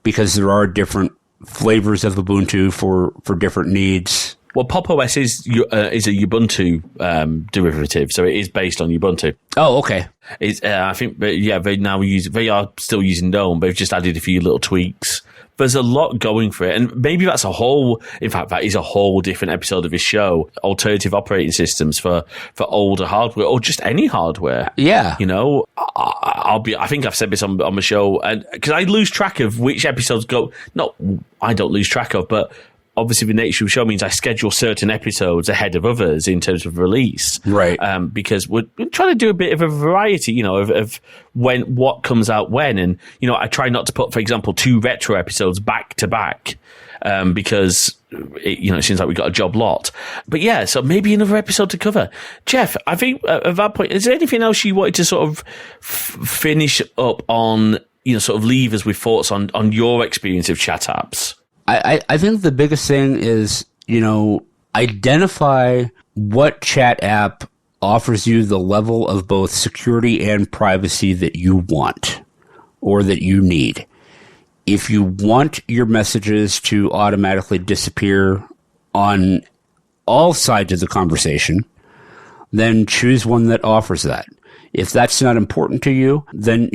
because there are different flavors of Ubuntu for different needs. Well, Pop! OS is a Ubuntu derivative, so it is based on Ubuntu. Oh, okay. I think, they are still using GNOME, but they've just added a few little tweaks. There's a lot going for it, and maybe that is a whole different episode of his show, alternative operating systems for older hardware, or just any hardware. Yeah. I think I've said this on the show, and because I lose track of which episodes go, no, I don't lose track of, but obviously the nature of the show means I schedule certain episodes ahead of others in terms of release. Right. Because we're trying to do a bit of a variety, of what comes out when. And, I try not to put, for example, 2 retro episodes back to back. Because it seems like we've got a job lot. But yeah, so maybe another episode to cover. Jeff, I think at that point, is there anything else you wanted to sort of finish up on, sort of leave us with thoughts on your experience of chat apps? I think the biggest thing is, identify what chat app offers you the level of both security and privacy that you want or that you need. If you want your messages to automatically disappear on all sides of the conversation, then choose one that offers that. If that's not important to you, then,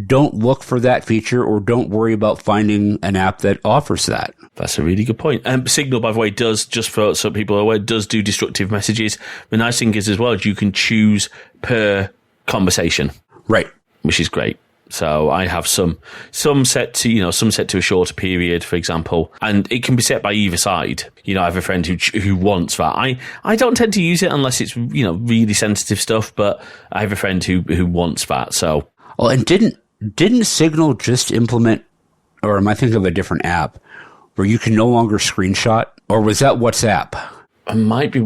don't look for that feature or don't worry about finding an app that offers that. That's a really good point. Signal, by the way, does, just for some people who are aware, does do destructive messages. The nice thing is as well, you can choose per conversation. Right. Which is great. So I have some set to a shorter period, for example, and it can be set by either side. I have a friend who wants that. I don't tend to use it unless it's really sensitive stuff, but I have a friend who wants that. So and didn't Signal just implement, or am I thinking of a different app where you can no longer screenshot, or was that WhatsApp? It might be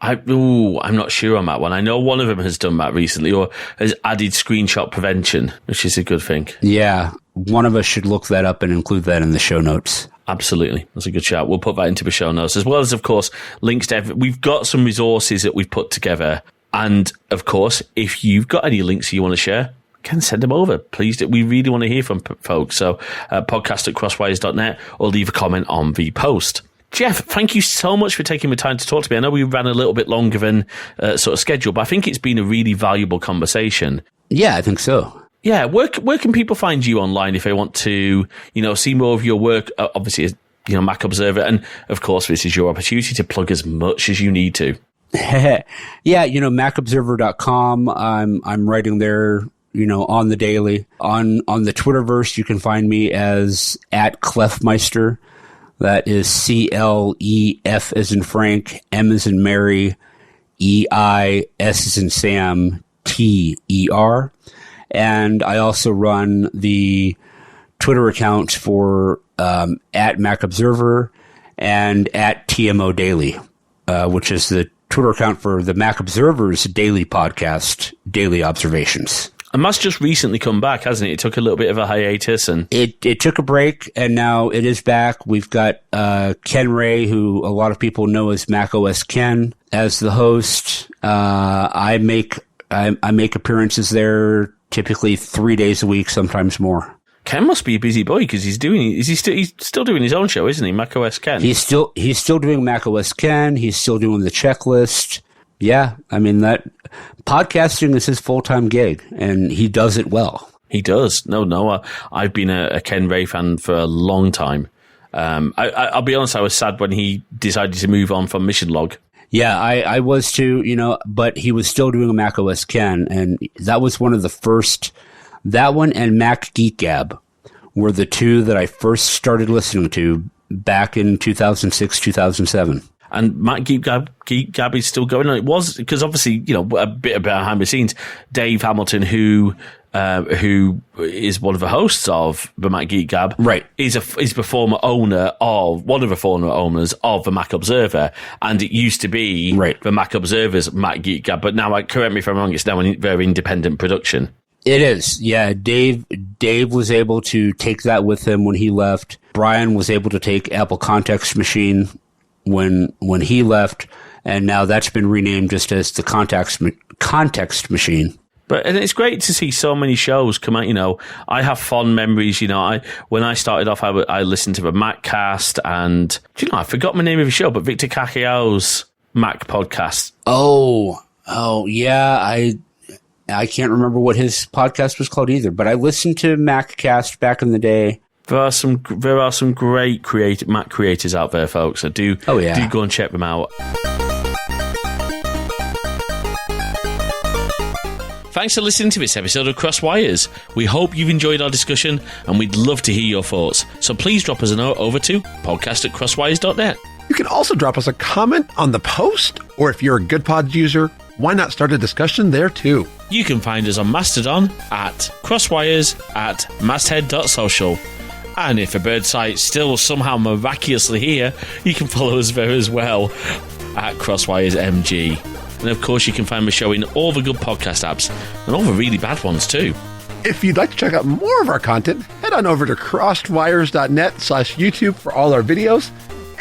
I'm not sure on that one. I know one of them has done that recently or has added screenshot prevention, which is a good thing. Yeah. One of us should look that up and include that in the show notes. Absolutely. That's a good shout. We'll put that into the show notes, as well as, of course, links to we've got some resources that we've put together. And, of course, if you've got any links you want to share, can send them over. Please do. We really want to hear from folks. So podcast@crosswires.net or leave a comment on the post. Jeff, thank you so much for taking the time to talk to me. I know we ran a little bit longer than sort of scheduled, but I think it's been a really valuable conversation. Yeah, I think so. Yeah, where can people find you online if they want to, see more of your work? Obviously, Mac Observer, and of course, this is your opportunity to plug as much as you need to. Yeah, macobserver.com. I'm writing there, on the daily. On the Twitterverse, you can find me as @Clefmeister. That is CLEF as in Frank, M as in Mary, EIS as in Sam, TER. And I also run the Twitter accounts for @MacObserver and @TMO Daily, which is the Twitter account for the Mac Observer's daily podcast, Daily Observations. And that's just recently come back, hasn't it? It took a little bit of a hiatus, and it took a break, and now it is back. We've got Ken Ray, who a lot of people know as macOS Ken, as the host. I make appearances there typically 3 days a week, sometimes more. Ken must be a busy boy because he's still doing his own show, isn't he? macOS Ken. He's still doing macOS Ken. He's still doing the checklist. Yeah, I mean, that podcasting is his full-time gig, and he does it well. He does. No, I've been a Ken Ray fan for a long time. I'll be honest, I was sad when he decided to move on from Mission Log. Yeah, I was too, but he was still doing a macOS Ken, and that was one of the first. That one and Mac Geek Gab were the two that I first started listening to back in 2006, 2007. And Mac Geek Gab is still going on. It was because obviously, a bit behind the scenes, Dave Hamilton, who is one of the hosts of the Mac Geek Gab, right, is the former owner of one of the former owners of the Mac Observer, and it used to be the Mac Observer's Mac Geek Gab, but now, correct me if I'm wrong, it's now a very independent production. It is, yeah. Dave was able to take that with him when he left. Brian was able to take Apple Context Machine when he left, and now that's been renamed just as the Context Machine. And it's great to see so many shows come out. I have fond memories. When I started off, I listened to the MacCast, and I forgot my name of the show, but Victor Cacao's Mac podcast. Oh, yeah. I can't remember what his podcast was called either, but I listened to MacCast back in the day. There are some great Mac creators out there, folks. So do go and check them out. Thanks for listening to this episode of Crosswires. We hope you've enjoyed our discussion, and we'd love to hear your thoughts. So please drop us a note over to podcast@crosswires.net. You can also drop us a comment on the post, or if you're a GoodPods user, why not start a discussion there too? You can find us on Mastodon at crosswires@masthead.social. And if a bird site's still somehow miraculously here, you can follow us there as well at CrosswiresMG. And of course, you can find the show in all the good podcast apps, and all the really bad ones too. If you'd like to check out more of our content, head on over to crossedwires.net/YouTube for all our videos,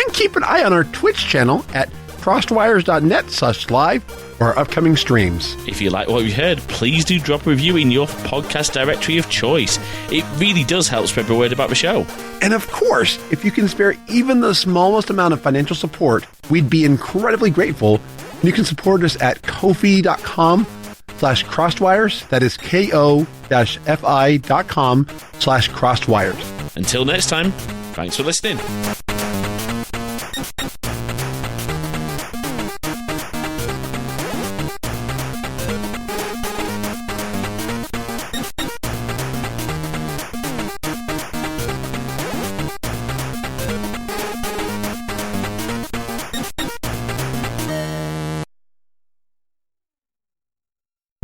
and keep an eye on our Twitch channel at crossedwires.net/live for our upcoming streams. If you like what you heard, please do drop a review in your podcast directory of choice. It really does help spread the word about the show. And of course, if you can spare even the smallest amount of financial support, we'd be incredibly grateful. You can support us at ko-fi.com/crossedwires. That is ko-fi.com/crossedwires. Until next time, thanks for listening.